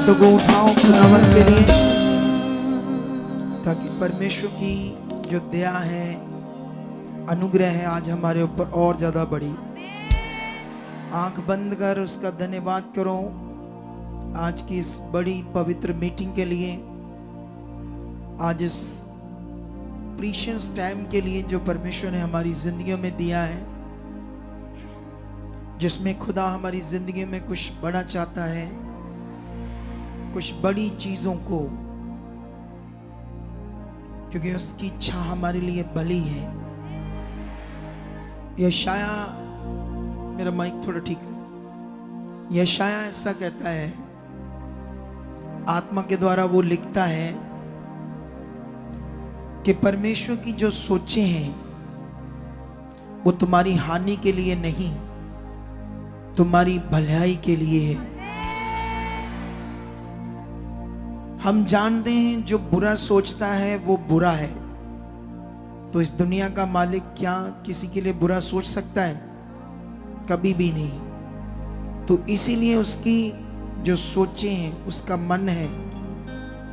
हाथों को उठाओ खुदावन के लिए, ताकि परमेश्वर की जो दया है, अनुग्रह है, आज हमारे ऊपर और ज्यादा बढ़ी। आंख बंद कर उसका धन्यवाद करो आज की इस बड़ी पवित्र मीटिंग के लिए, आज इस प्रीशियस टाइम के लिए जो परमेश्वर ने हमारी जिंदगियों में दिया है, जिसमें खुदा हमारी जिंदगी में कुछ बड़ा चाहता है, कुछ बड़ी चीजों को, क्योंकि उसकी इच्छा हमारे लिए भली है। यशाया, मेरा माइक थोड़ा ठीक है, यशाया ऐसा कहता है, आत्मा के द्वारा वो लिखता है कि परमेश्वर की जो सोचें हैं वो तुम्हारी हानि के लिए नहीं, तुम्हारी भलाई के लिए है। हम जानते हैं जो बुरा सोचता है वो बुरा है, तो इस दुनिया का मालिक क्या किसी के लिए बुरा सोच सकता है? कभी भी नहीं। तो इसीलिए उसकी जो सोचें हैं, उसका मन है,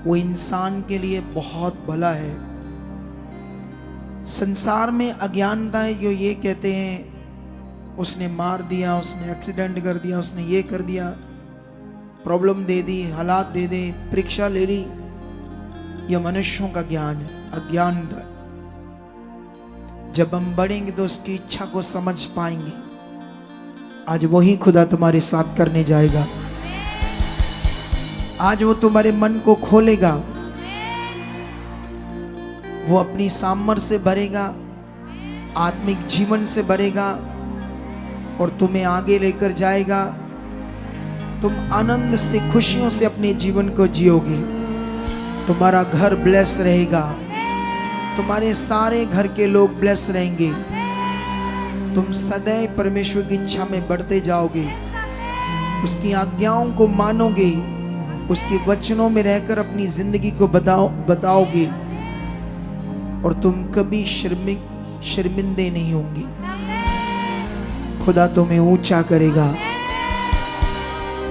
वो इंसान के लिए बहुत भला है। संसार में अज्ञानता है जो ये कहते हैं उसने मार दिया, उसने एक्सीडेंट कर दिया, उसने ये कर दिया, प्रॉब्लम दे दी, हालात दे दे, परीक्षा ले ली। यह मनुष्यों का ज्ञान है, अज्ञानता। जब हम बढ़ेंगे तो उसकी इच्छा को समझ पाएंगे। आज वही खुदा तुम्हारे साथ करने जाएगा। आज वो तुम्हारे मन को खोलेगा, वो अपनी सामर्थ्य से भरेगा, आत्मिक जीवन से भरेगा और तुम्हें आगे लेकर जाएगा। तुम आनंद से, खुशियों से अपने जीवन को जियोगे। तुम्हारा घर ब्लेस रहेगा, तुम्हारे सारे घर के लोग ब्लेस रहेंगे। तुम सदैव परमेश्वर की इच्छा में बढ़ते जाओगे, उसकी आज्ञाओं को मानोगे, उसके वचनों में रहकर अपनी जिंदगी को बताओगे और तुम कभी शर्मिंदे नहीं होंगे। खुदा तुम्हें ऊंचा करेगा।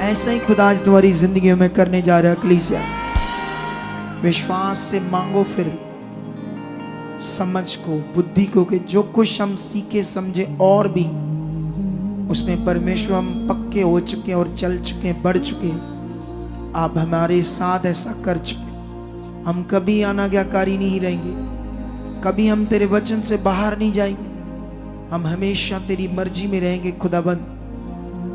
ऐसा ही खुदा आज तुम्हारी जिंदगी में करने जा रहा है। कलीसिया, विश्वास से मांगो, फिर समझ को, बुद्धि को, कि जो कुछ हम सीखे समझे और भी उसमें परमेश्वर हम पक्के हो चुके और चल चुके, बढ़ चुके। आप हमारे साथ ऐसा कर चुके। हम कभी अनाज्ञाकारी नहीं रहेंगे, कभी हम तेरे वचन से बाहर नहीं जाएंगे। हम हमेशा तेरी मर्जी में रहेंगे खुदाबंद।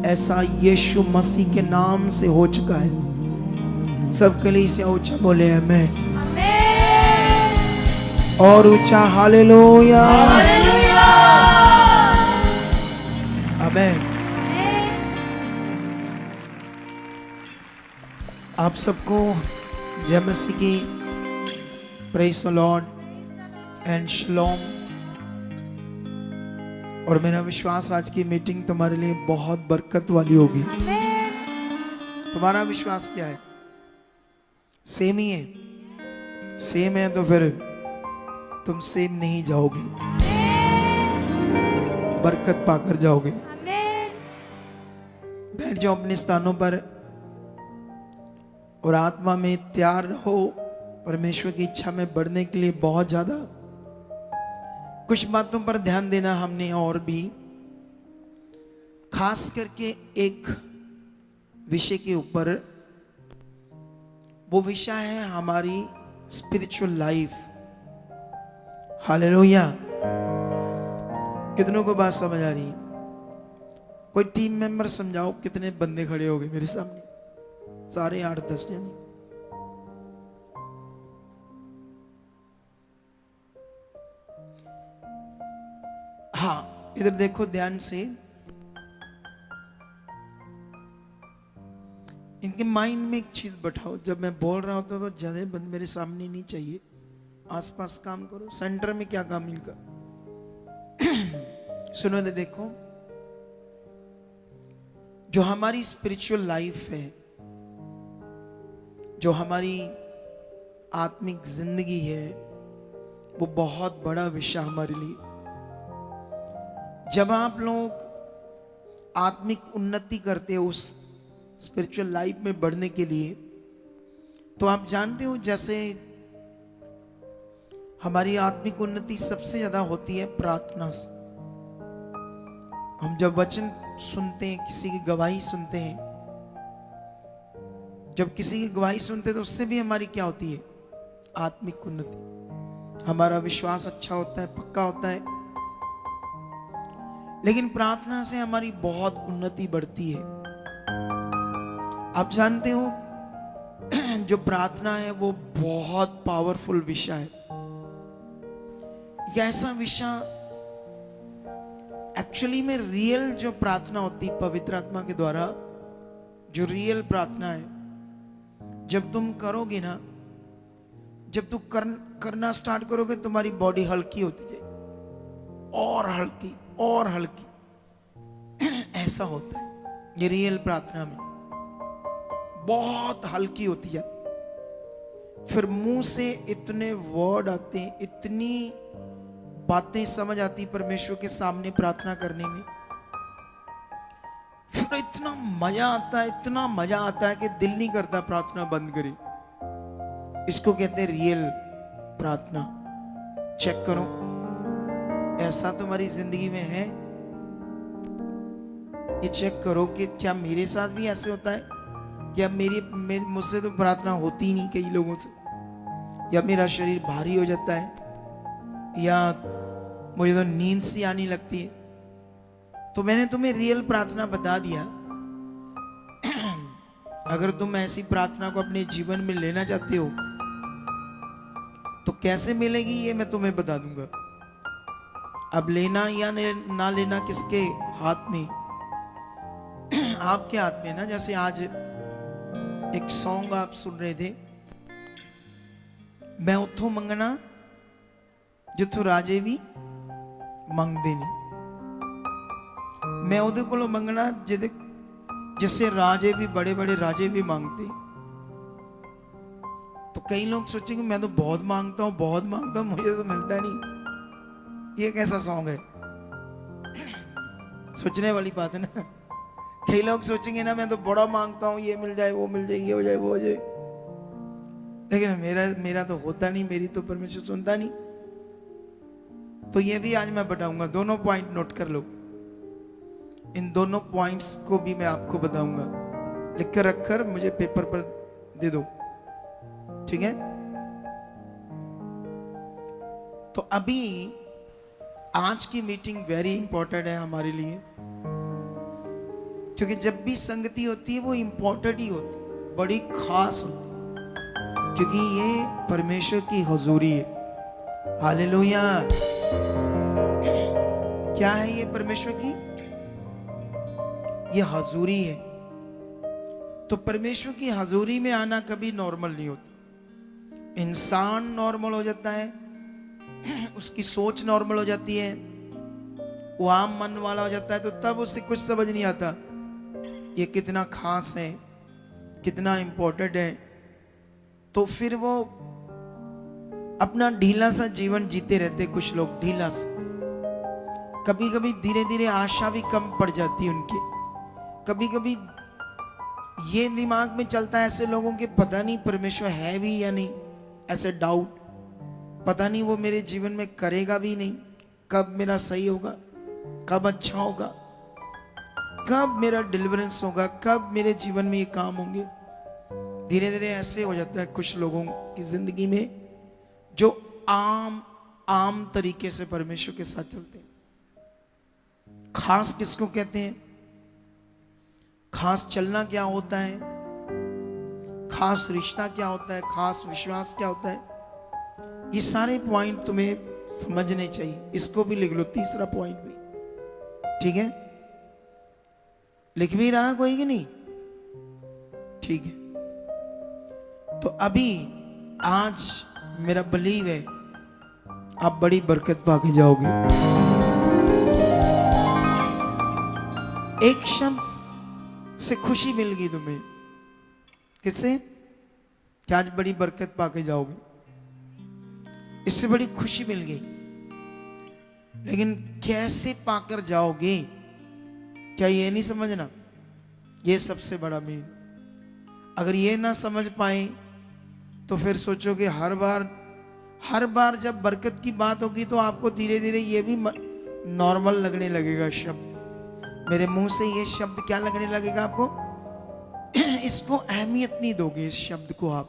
ऐसा यीशु मसीह के नाम से हो चुका है। सब कलीसिया ऊंचा बोले आमीन, और ऊंचा हालेलुया, आमीन। आप सबको जय मसीह की, प्रेज द लॉर्ड एंड शलोम। और मेरा विश्वास आज की मीटिंग तुम्हारे लिए बहुत बरकत वाली होगी। तुम्हारा विश्वास क्या है? सेम ही है? सेम है तो फिर तुम सेम नहीं जाओगे, बरकत पाकर जाओगे। बैठ जाओ अपने स्थानों पर और आत्मा में तैयार रहो परमेश्वर की इच्छा में बढ़ने के लिए। बहुत ज्यादा कुछ बातों पर ध्यान देना हमने, और भी खास करके एक विषय के ऊपर। वो विषय है हमारी स्पिरिचुअल लाइफ। हालेलुया। कितनों को बात समझ आ रही? कोई टीम मेंबर समझाओ, कितने बंदे खड़े हो गए मेरे सामने? सारे 8-10 जन। हाँ, इधर देखो ध्यान से। इनके माइंड में एक चीज बैठाओ, जब मैं बोल रहा होता तो ज्यादा बंद मेरे सामने नहीं चाहिए, आसपास काम करो। सेंटर में क्या काम इनका? सुनो दे, देखो, जो हमारी स्पिरिचुअल लाइफ है, जो हमारी आत्मिक जिंदगी है, वो बहुत बड़ा विषय हमारे लिए। जब आप लोग आत्मिक उन्नति करते हो, उस स्पिरिचुअल लाइफ में बढ़ने के लिए, तो आप जानते हो जैसे हमारी आत्मिक उन्नति सबसे ज्यादा होती है प्रार्थना से। हम जब वचन सुनते हैं, किसी की गवाही सुनते हैं, जब किसी की गवाही सुनते हैं तो उससे भी हमारी क्या होती है? आत्मिक उन्नति। हमारा विश्वास अच्छा होता है, पक्का होता है। लेकिन प्रार्थना से हमारी बहुत उन्नति बढ़ती है। आप जानते हो जो प्रार्थना है वो बहुत पावरफुल विषय है। यह ऐसा विषय एक्चुअली में रियल जो प्रार्थना होती है पवित्र आत्मा के द्वारा, जो रियल प्रार्थना है, जब तुम करोगे ना, जब तुम करना स्टार्ट करोगे तुम्हारी बॉडी हल्की होती जाएगी और हल्की और हल्की। ऐसा होता है ये रियल प्रार्थना में, बहुत हल्की होती जाती। फिर मुंह से इतने वर्ड आते हैं, इतनी बातें समझ आती परमेश्वर के सामने प्रार्थना करने में। फिर इतना मजा आता है, इतना मजा आता है कि दिल नहीं करता प्रार्थना बंद करे। इसको कहते हैं रियल प्रार्थना। चेक करो, ऐसा तुम्हारी जिंदगी में है? ये चेक करो कि क्या मेरे साथ भी ऐसे होता है? या मुझसे तो प्रार्थना होती ही नहीं कई लोगों से, या मेरा शरीर भारी हो जाता है, या मुझे तो नींद सी आने लगती है। तो मैंने तुम्हें रियल प्रार्थना बता दिया। अगर तुम ऐसी प्रार्थना को अपने जीवन में लेना चाहते हो तो कैसे मिलेगी ये मैं तुम्हें बता दूंगा। अब लेना या ना लेना किसके हाथ में? आपके हाथ में ना। जैसे आज एक सॉन्ग आप सुन रहे थे, मैं उठो मंगना जिथो राजे भी मंगदे नहीं। मैं उहदे कोलों मंगना जिससे राजे भी, बड़े बड़े राजे भी मांगते। तो कई लोग सोचेंगे मैं तो बहुत मांगता हूं, बहुत मांगता हूं, मुझे तो मिलता नहीं। ये कैसा सॉन्ग है? सोचने वाली बात है ना। कई लोग सोचेंगे ना मैं तो बड़ा मांगता हूं, ये मिल जाए, वो मिल जाए, ये हो जाए, वो हो जाए। लेकिन मेरा तो होता नहीं, मेरी तो परमेश्वर सुनता नहीं। तो ये भी आज मैं बताऊंगा। दोनों पॉइंट नोट कर लो। इन दोनों पॉइंट्स को भी मैं आपको बताऊंगा। लिख कर रखकर मुझे पेपर पर दे दो, ठीक है? तो अभी आज की मीटिंग वेरी इंपॉर्टेंट है हमारे लिए, क्योंकि जब भी संगति होती है वो इंपॉर्टेंट ही होती है, बड़ी खास होती है, क्योंकि ये परमेश्वर की हुजूरी है। हालेलुया। क्या है ये परमेश्वर की? ये हुजूरी है। तो परमेश्वर की हुजूरी में आना कभी नॉर्मल नहीं होता। इंसान नॉर्मल हो जाता है, उसकी सोच नॉर्मल हो जाती है, वो आम मन वाला हो जाता है, तो तब उसे कुछ समझ नहीं आता ये कितना खास है, कितना इंपॉर्टेंट है। तो फिर वो अपना ढीला सा जीवन जीते रहते। कुछ लोग ढीला सा, कभी कभी धीरे धीरे आशा भी कम पड़ जाती है उनकी। कभी कभी ये दिमाग में चलता है ऐसे लोगों के, पता नहीं परमेश्वर है भी या नहीं, ऐसे डाउट, पता नहीं वो मेरे जीवन में करेगा भी नहीं, कब मेरा सही होगा, कब अच्छा होगा, कब मेरा डिलीवरेंस होगा, कब मेरे जीवन में ये काम होंगे। धीरे धीरे ऐसे हो जाता है कुछ लोगों की जिंदगी में जो आम तरीके से परमेश्वर के साथ चलते हैं। खास किसको कहते हैं? खास चलना क्या होता है? खास रिश्ता क्या होता है? खास विश्वास क्या होता है? ये सारे पॉइंट तुम्हें समझने चाहिए। इसको भी लिख लो, तीसरा पॉइंट भी, ठीक है? लिख भी रहा कोई कि नहीं? ठीक है। तो अभी आज मेरा बिलीव है आप बड़ी बरकत पाके जाओगे। एक शब्द से खुशी मिल गई तुम्हें। किससे? कि आज बड़ी बरकत पाके जाओगे, इससे बड़ी खुशी मिल गई। लेकिन कैसे पाकर जाओगे, क्या ये नहीं समझना? ये सबसे बड़ा मेन। अगर ये ना समझ पाए तो फिर सोचो कि हर बार जब बरकत की बात होगी तो आपको धीरे धीरे ये भी नॉर्मल लगने लगेगा शब्द। मेरे मुंह से ये शब्द क्या लगने लगेगा आपको? इसको अहमियत नहीं दोगे इस शब्द को आप,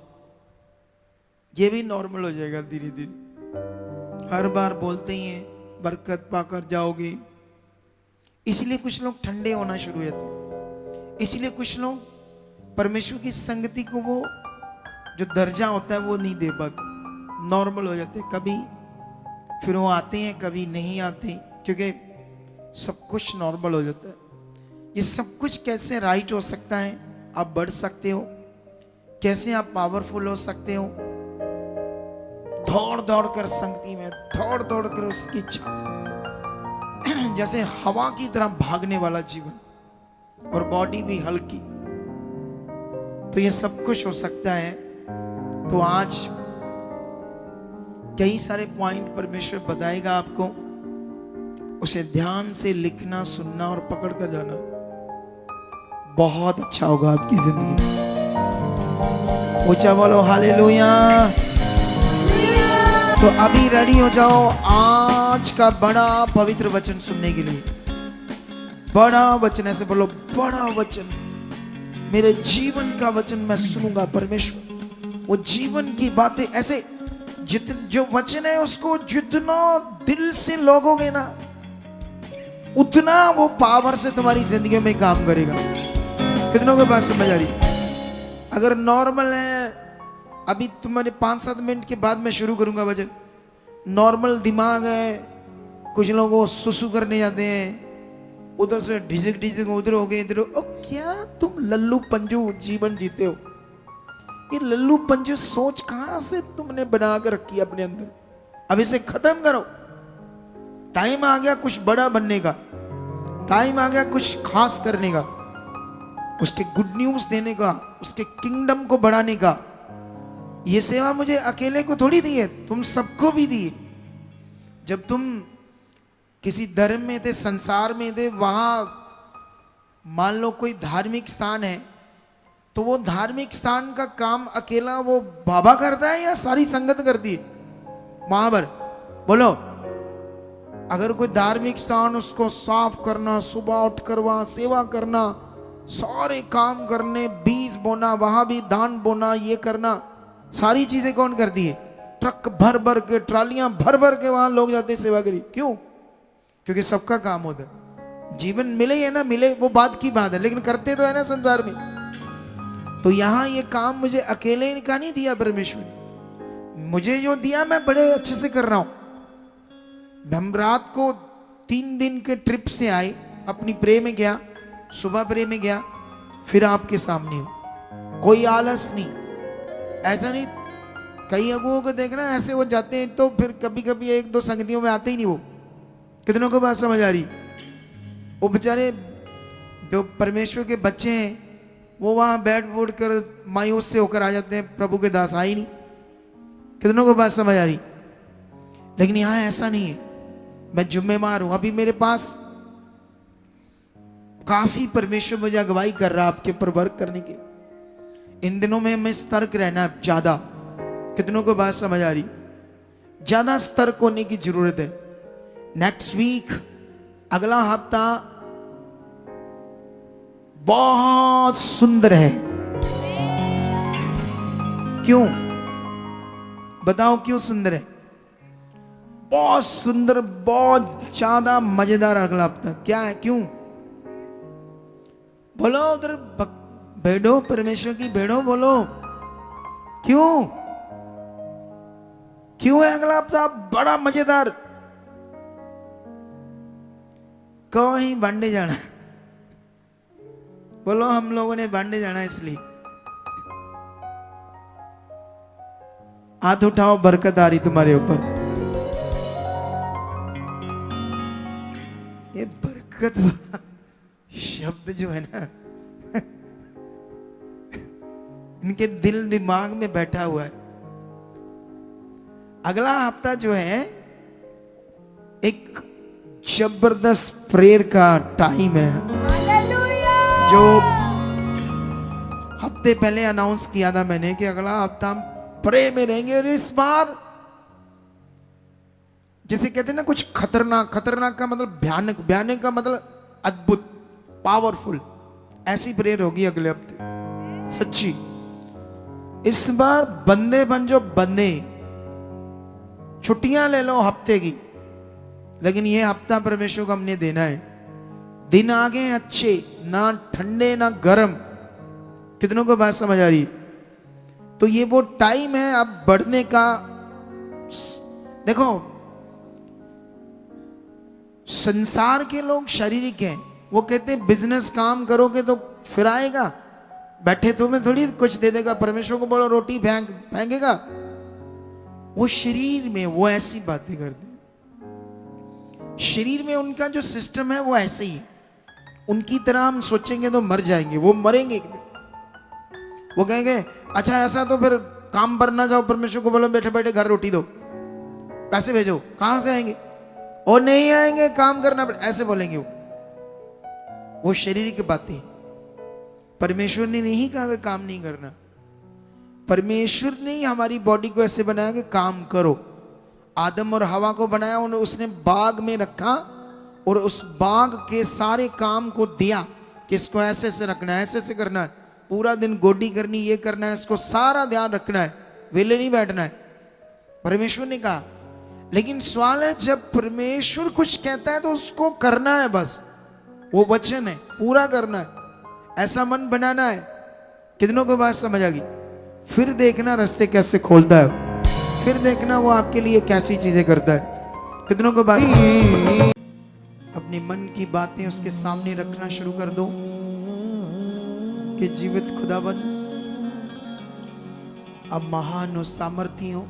ये भी नॉर्मल हो जाएगा धीरे धीरे। हर बार बोलते ही हैं बरकत पाकर जाओगे। इसलिए कुछ लोग ठंडे होना शुरू हो जाते, इसलिए कुछ लोग परमेश्वर की संगति को वो जो दर्जा होता है वो नहीं दे पाते, नॉर्मल हो जाते। कभी फिर वो आते हैं, कभी नहीं आते, क्योंकि सब कुछ नॉर्मल हो जाता है। ये सब कुछ कैसे राइट हो सकता है? आप बढ़ सकते हो, कैसे आप पावरफुल हो सकते हो? दौड़ दौड़ कर संगति में, दौड़ दौड़ कर उसकी इच्छा, जैसे हवा की तरह भागने वाला जीवन, और बॉडी भी हल्की। तो ये सब कुछ हो सकता है। तो आज कई सारे पॉइंट परमेश्वर बताएगा आपको, उसे ध्यान से लिखना, सुनना और पकड़ कर जाना, बहुत अच्छा होगा आपकी जिंदगी। ऊंचा बोलो हालेलुया। तो अभी रेडी हो जाओ आज का बड़ा पवित्र वचन सुनने के लिए। बड़ा वचन, ऐसे बोलो बड़ा वचन, मेरे जीवन का वचन मैं सुनूंगा। परमेश्वर वो जीवन की बातें ऐसे, जो वचन है उसको जितना दिल से लोगोगे ना, उतना वो पावर से तुम्हारी जिंदगी में काम करेगा। कितनों के पास समझ आ रही? अगर नॉर्मल है, अभी तुम्हारे 5-7 मिनट के बाद मैं शुरू करूंगा वचन। नॉर्मल दिमाग है, कुछ लोग वो सुसु करने जाते हैं, उधर से ढिजक ढिजक उधर हो गए, इधर ओ क्या तुम लल्लू पंजू जीवन जीते हो? ये लल्लू पंजू सोच कहां से तुमने बना कर रखी है अपने अंदर? अब इसे खत्म करो। टाइम आ गया कुछ बड़ा बनने का, टाइम आ गया कुछ खास करने का, उसके गुड न्यूज देने का, उसके किंगडम को बढ़ाने का। ये सेवा मुझे अकेले को थोड़ी दी है, तुम सबको भी दी है। जब तुम किसी धर्म में थे, संसार में थे, वहां मान लो कोई धार्मिक स्थान है, तो वो धार्मिक स्थान का काम अकेला वो बाबा करता है या सारी संगत करती है? महावर बोलो। अगर कोई धार्मिक स्थान, उसको साफ करना, सुबह उठकर वहां सेवा करना, सारे काम करने, बीज बोना, वहां भी धान बोना, ये करना, सारी चीजें कौन करती है? ट्रक भर भर के, ट्रालियां भर भर के वहां लोग जाते हैं सेवा करी। क्यों? क्योंकि सबका काम होता है। जीवन मिले या ना मिले वो बात की बात है, लेकिन करते तो है ना संसार में। तो यहां ये काम मुझे अकेले का नहीं दिया परमेश्वर, मुझे जो दिया मैं बड़े अच्छे से कर रहा हूं। हम रात को 3 दिन के ट्रिप से आए, अपनी प्रे में गया, सुबह प्रे में गया, फिर आपके सामने हूं। कोई आलस नहीं, ऐसा नहीं। कई अगुओं को देखना ऐसे वो जाते हैं तो फिर कभी कभी 1-2 संगतियों में आते ही नहीं वो। कितनों को बात समझ आ रही? वो बेचारे जो परमेश्वर के बच्चे हैं वो वहां बैठ बूढ़ कर मायूस से होकर आ जाते हैं, प्रभु के दास आए नहीं। कितनों को बात समझ आ रही? लेकिन यहां ऐसा नहीं है। मैं जुम्मेवार हूं, अभी मेरे पास काफी परमेश्वर मुझे अगुवाई कर रहा आपके ऊपर वर्क करने के। इन दिनों में हमें सतर्क रहना ज्यादा। कितनों को बात समझ आ रही? ज्यादा सतर्क होने की जरूरत है। नेक्स्ट वीक, अगला हफ्ता बहुत सुंदर है। क्यों बताओ, क्यों सुंदर है? बहुत सुंदर, बहुत ज्यादा मजेदार अगला हफ्ता। क्या है? क्यों बोलो? उधर भेड़ो, परमेश्वर की भेड़ो, बोलो क्यों? क्यों है अगला हफ्ता बड़ा मजेदार? कहीं बांडे जाना, बोलो हम लोगों ने बांडे जाना इसलिए। हाथ उठाओ, बरकत आ रही तुम्हारे ऊपर। ये बरकत शब्द जो है ना, इनके दिल दिमाग में बैठा हुआ है। अगला हफ्ता जो है एक जबरदस्त प्रेयर का टाइम है, जो हफ्ते पहले अनाउंस किया था मैंने कि अगला हफ्ता हम प्रे में रहेंगे। और इस बार जैसे कहते हैं ना कुछ खतरनाक, खतरनाक का मतलब भयानक, भयानक का मतलब अद्भुत, पावरफुल, ऐसी प्रेयर होगी अगले हफ्ते सच्ची। इस बार बंदे बन जो बंदे, छुट्टियां ले लो हफ्ते की, लेकिन ये हफ्ता परमेश्वर को हमने देना है। दिन आ गए अच्छे, ना ठंडे ना गर्म, कितनों को बात समझ आ रही है? तो ये वो टाइम है अब बढ़ने का। देखो संसार के लोग शारीरिक हैं, वो कहते हैं बिजनेस काम करोगे तो फिर आएगा, बैठे तुम्हें थोड़ी कुछ दे देगा। परमेश्वर को बोलो रोटी फेंकेगा, वो शरीर में वो ऐसी बातें करते हैं। शरीर में उनका जो सिस्टम है वो ऐसे ही, उनकी तरह हम सोचेंगे तो मर जाएंगे, वो मरेंगे एक दिन। वो कहेंगे अच्छा ऐसा तो फिर काम पर ना जाओ, परमेश्वर को बोलो बैठे बैठे घर रोटी दो, पैसे भेजो, कहां से आएंगे? और नहीं आएंगे, काम करना पड़े, ऐसे बोलेंगे वो शरीर की बातें। परमेश्वर ने नहीं कहा कि काम नहीं करना, परमेश्वर ने ही हमारी बॉडी को ऐसे बनाया कि काम करो। आदम और हवा को बनाया, उसने बाग में रखा और उस बाग के सारे काम को दिया कि इसको ऐसे ऐसे रखना है, ऐसे ऐसे करना है, पूरा दिन गोडी करनी, ये करना है, इसको सारा ध्यान रखना है, वेले नहीं बैठना है, परमेश्वर ने कहा। लेकिन सवाल है जब परमेश्वर कुछ कहता है तो उसको करना है, बस वो वचन है, पूरा करना है, ऐसा मन बनाना है। कितनों को बात समझ आ गई? फिर देखना रास्ते कैसे खोलता है, फिर देखना वो आपके लिए कैसी चीजें करता है। कितनों को बात? अपने मन की बातें उसके सामने रखना शुरू कर दो कि जीवित खुदाबंद अब महान हो, सामर्थी हो,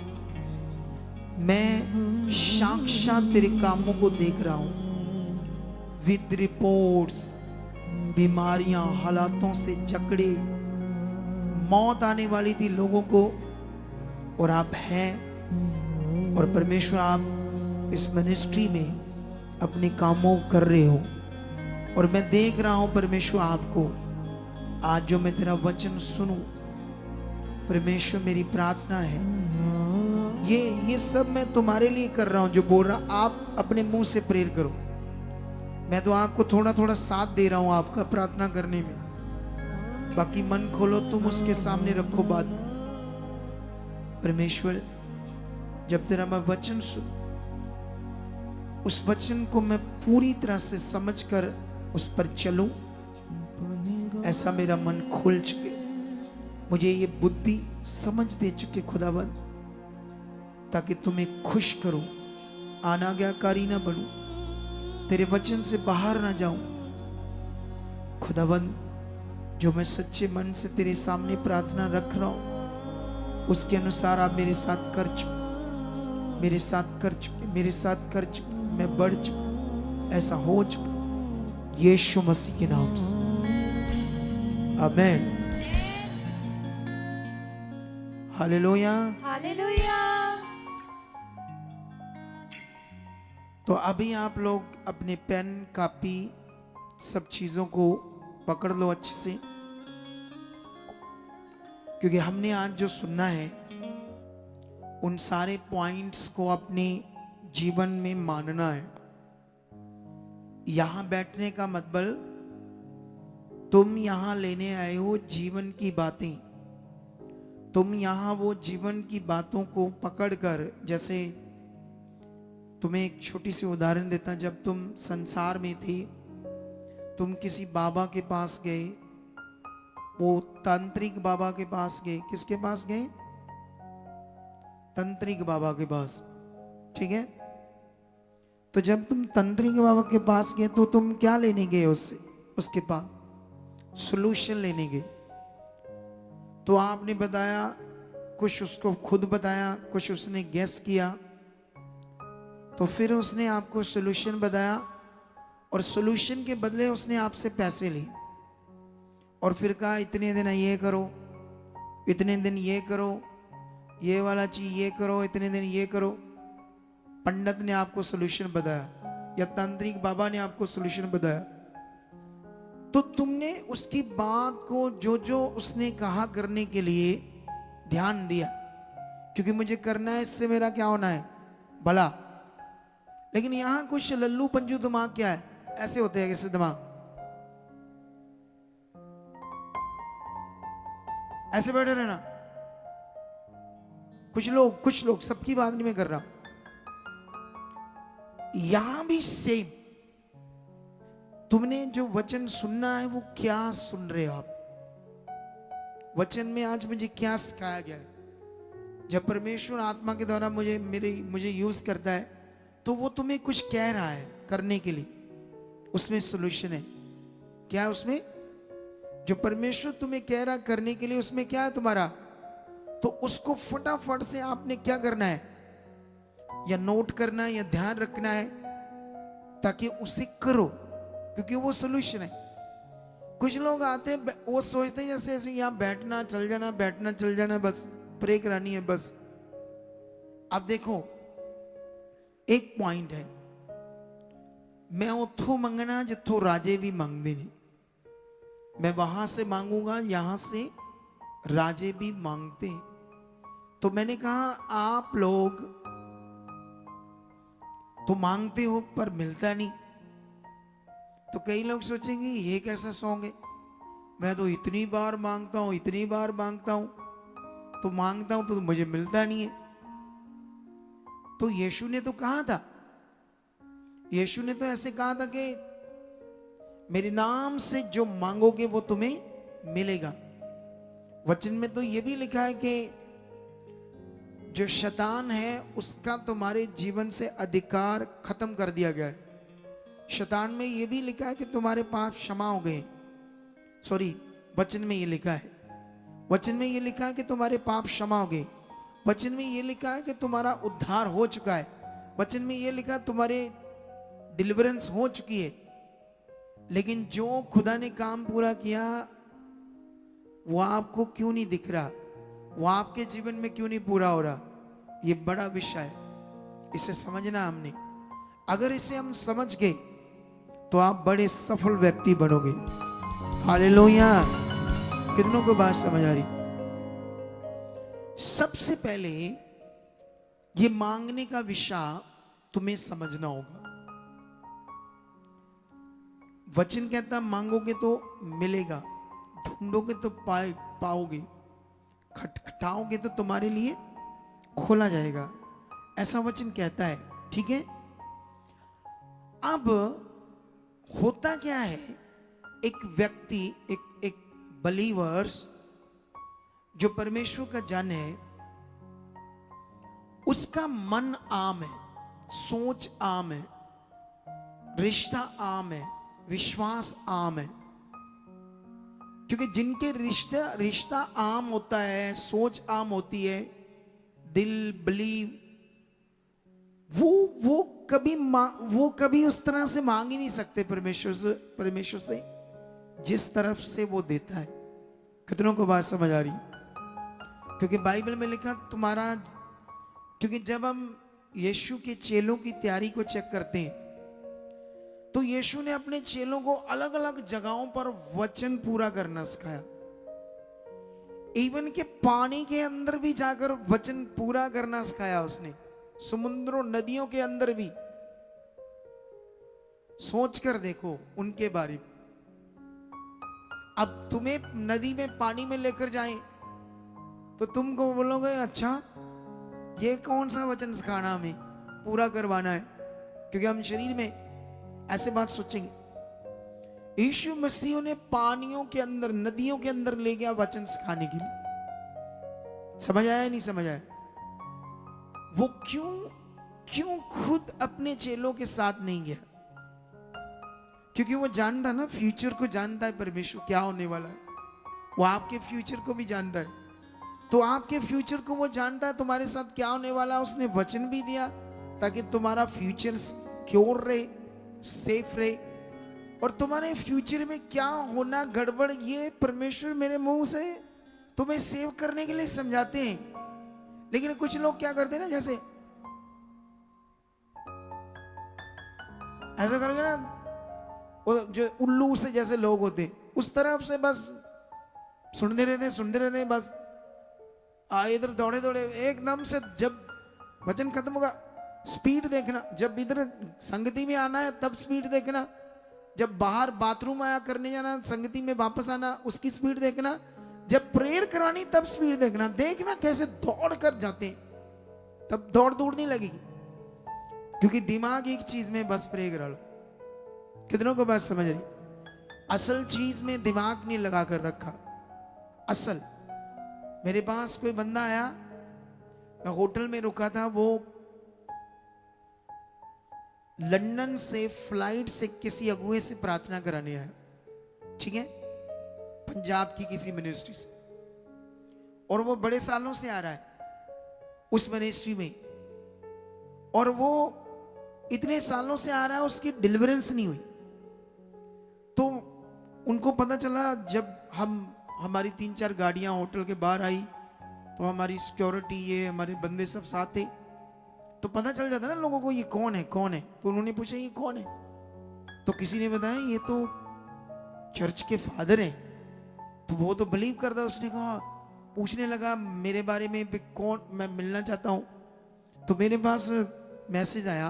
मैं साक्षात तेरे कामों को देख रहा हूं। विद रिपोर्ट्स, बीमारियां, हालातों से जकड़े, मौत आने वाली थी लोगों को, और आप हैं। और परमेश्वर आप इस मिनिस्ट्री में अपने कामों कर रहे हो, और मैं देख रहा हूं परमेश्वर आपको। आज जो मैं तेरा वचन सुनूं, परमेश्वर मेरी प्रार्थना है ये सब मैं तुम्हारे लिए कर रहा हूं। जो बोल रहा आप अपने मुंह से प्रेयर करो, मैं तो आपको थोड़ा थोड़ा साथ दे रहा हूं आपका प्रार्थना करने में। बाकी मन खोलो, तुम उसके सामने रखो बात। परमेश्वर जब तेरा मैं वचन सुन, उस वचन को मैं पूरी तरह से समझकर उस पर चलूं, ऐसा मेरा मन खुल चुके, मुझे ये बुद्धि समझ दे चुके खुदावंद, ताकि तुम्हें खुश करूं, अनाज्ञाकारी ना बनूं, तेरे वचन से बाहर ना जाऊं। खुदावंद जो मैं सच्चे मन से तेरे सामने प्रार्थना रख रहा हूं, उसके अनुसार आप मेरे साथ कर चुके, मेरे साथ कर चुके, मेरे साथ कर चुके, मैं बढ़ चुका, ऐसा हो चुका, यीशु मसीह के नाम से, आमीन। Hallelujah, hallelujah. तो अभी आप लोग अपने पेन, कॉपी, सब चीजों को पकड़ लो अच्छे से, क्योंकि हमने आज जो सुनना है उन सारे पॉइंट्स को अपने जीवन में मानना है। यहां बैठने का मतलब तुम यहां लेने आए हो जीवन की बातें। तुम यहां वो जीवन की बातों को पकड़कर, जैसे तुम्हें एक छोटी सी उदाहरण देता, जब तुम संसार में थी, तुम किसी बाबा के पास गए, वो तांत्रिक बाबा के पास गए। किसके पास गए? तंत्रिक बाबा के पास, ठीक है। तो जब तुम तंत्रिक बाबा के पास गए तो तुम क्या लेने गए उससे? उसके पास सॉल्यूशन लेने गए। तो आपने बताया, कुछ उसको खुद बताया, कुछ उसने गेस किया, तो फिर उसने आपको सॉल्यूशन बताया, और सॉल्यूशन के बदले उसने आपसे पैसे लिए, और फिर कहा इतने दिन ये करो, इतने दिन ये करो, ये वाला चीज ये करो, इतने दिन ये करो। पंडित ने आपको सॉल्यूशन बताया या तांत्रिक बाबा ने आपको सॉल्यूशन बताया, तो तुमने उसकी बात को, जो जो उसने कहा करने के लिए ध्यान दिया, क्योंकि मुझे करना है, इससे मेरा क्या होना है, भला। लेकिन यहां कुछ लल्लू पंजू दिमाग क्या है, ऐसे होते हैं कैसे दिमाग, ऐसे बैठे रहना। कुछ लोग, सबकी बात नहीं मैं कर रहा। यहां भी सेम, तुमने जो वचन सुनना है वो क्या सुन रहे हो आप। वचन में आज मुझे क्या सिखाया गया है, जब परमेश्वर आत्मा के द्वारा मुझे यूज करता है तो वो तुम्हें कुछ कह रहा है करने के लिए, उसमें सोल्यूशन है। क्या है उसमें, जो परमेश्वर तुम्हें कह रहा करने के लिए, उसमें क्या है तुम्हारा, तो उसको फटाफट से आपने क्या करना है, या नोट करना है या ध्यान रखना है, ताकि उसे करो, क्योंकि वो सोल्यूशन है। कुछ लोग आते हैं, वो सोचते हैं जैसे ऐसे यहाँ बैठना चल जाना, बैठना चल जाना, बस प्रे करानी है बस। अब देखो एक पॉइंट है, मैं उतो मंगना जिथों राजे भी मांगते नहीं, मैं वहां से मांगूंगा यहां से राजे भी मांगते हैं। तो मैंने कहा आप लोग तो मांगते हो पर मिलता नहीं। तो कई लोग सोचेंगे ये कैसा सॉन्ग है, मैं तो इतनी बार मांगता हूं, इतनी बार मांगता हूं, तो मांगता हूं तो मुझे मिलता नहीं है। तो यीशु ने तो कहा था, यीशु ने तो ऐसे कहा था कि मेरे नाम से जो मांगोगे वो तुम्हें मिलेगा। वचन में तो ये भी लिखा है कि जो शैतान है उसका तुम्हारे जीवन से अधिकार खत्म कर दिया गया है। शैतान में ये भी लिखा है कि तुम्हारे पाप क्षमा हो गए। सॉरी, वचन में ये लिखा है, वचन में ये लिखा है कि तुम्हारे पाप क्षमा हो गए। वचन में ये लिखा है कि तुम्हारा उद्धार हो चुका है। वचन में ये लिखा है तुम्हारे डिलीवरेंस हो चुकी है। लेकिन जो खुदा ने काम पूरा किया वो आपको क्यों नहीं दिख रहा, वो आपके जीवन में क्यों नहीं पूरा हो रहा, ये बड़ा विषय है। इसे समझना हमने, अगर इसे हम समझ गए तो आप बड़े सफल व्यक्ति बनोगे। हालेलुया। कितनों को बात समझ आ रही। सबसे पहले ये मांगने का विषय तुम्हें समझना होगा। वचन कहता मांगोगे तो मिलेगा, ढूंढोगे तो पाओगे, खटखटाओगे तो तुम्हारे लिए खोला जाएगा, ऐसा वचन कहता है। ठीक है, अब होता क्या है, एक व्यक्ति, एक बलीवर्स जो परमेश्वर का जन है, उसका मन आम है, सोच आम है, रिश्ता आम है, विश्वास आम है। क्योंकि जिनके रिश्ता आम होता है, सोच आम होती है, दिल बिलीव, वो कभी उस तरह से मांग ही नहीं सकते परमेश्वर से जिस तरफ से वो देता है। कितनों को बात समझ आ रही। क्योंकि बाइबल में लिखा तुम्हारा, क्योंकि जब हम यीशु के चेलों की तैयारी को चेक करते हैं तो यीशु ने अपने चेलों को अलग अलग जगहों पर वचन पूरा करना सिखाया। इवन के पानी के अंदर भी जाकर वचन पूरा करना सिखाया उसने, समुद्रों नदियों के अंदर भी। सोच कर देखो उनके बारे में। अब तुम्हें नदी में पानी में लेकर जाएं तो तुमको बोलोगे अच्छा ये कौन सा वचन सिखाना, हमें पूरा करवाना है, क्योंकि हम शरीर में ऐसे बात सोचेंगे। यीशु मसीह ने पानियों के अंदर, नदियों के अंदर ले गया वचन सिखाने के लिए। समझ आया नहीं समझ आया? वो क्यों खुद अपने चेलों के साथ नहीं गया? क्योंकि वो जानता ना, फ्यूचर को जानता है परमेश्वर क्या होने वाला है। वो आपके फ्यूचर को भी जानता है, तो आपके फ्यूचर को वो जानता है तुम्हारे साथ क्या होने वाला है। उसने वचन भी दिया ताकि तुम्हारा फ्यूचर सिक्योर रहे, सेफ रहे। और तुम्हारे फ्यूचर में क्या होना गड़बड़, ये परमेश्वर मेरे मुंह से तुम्हें सेव करने के लिए समझाते हैं। लेकिन कुछ लोग क्या करते हैं ना, जैसे ऐसा करोगे ना, वो जो उल्लू से जैसे लोग होते, उस तरफ से बस सुनते रहते बस। इधर दौड़े दौड़े एकदम से, जब वचन खत्म होगा स्पीड देखना, जब इधर संगति में आना है तब स्पीड देखना, जब बाहर बाथरूम आया करने जाना संगति में वापस आना उसकी स्पीड देखना, जब प्रेयर करवानी तब स्पीड देखना। देखना कैसे दौड़ कर जाते हैं, तब दौड़ नहीं लगेगी, क्योंकि दिमाग एक चीज में बस प्रे करा लो। कितनों को बात समझ रही? असल चीज में दिमाग नहीं लगा कर रखा। असल मेरे पास कोई बंदा आया, मैं होटल में रुका था, वो लंदन से फ्लाइट से किसी अगुए से प्रार्थना कराने आया, ठीक है, पंजाब की किसी मिनिस्ट्री से, और वो बड़े सालों से आ रहा है उस मिनिस्ट्री में, और वो इतने सालों से आ रहा है, उसकी डिलीवरेंस नहीं हुई। तो उनको पता चला, जब हमारी 3-4 गाड़ियां होटल के बाहर आई, तो हमारी सिक्योरिटी, ये हमारे बंदे सब साथ थे, तो पता चल जाता ना लोगों को ये कौन है कौन है। तो उन्होंने पूछा ये कौन है, तो किसी ने बताया ये तो चर्च के फादर हैं। तो वो तो बिलीव करता, उसने कहा, पूछने लगा मेरे बारे में कौन, मैं मिलना चाहता हूं। तो मेरे पास मैसेज आया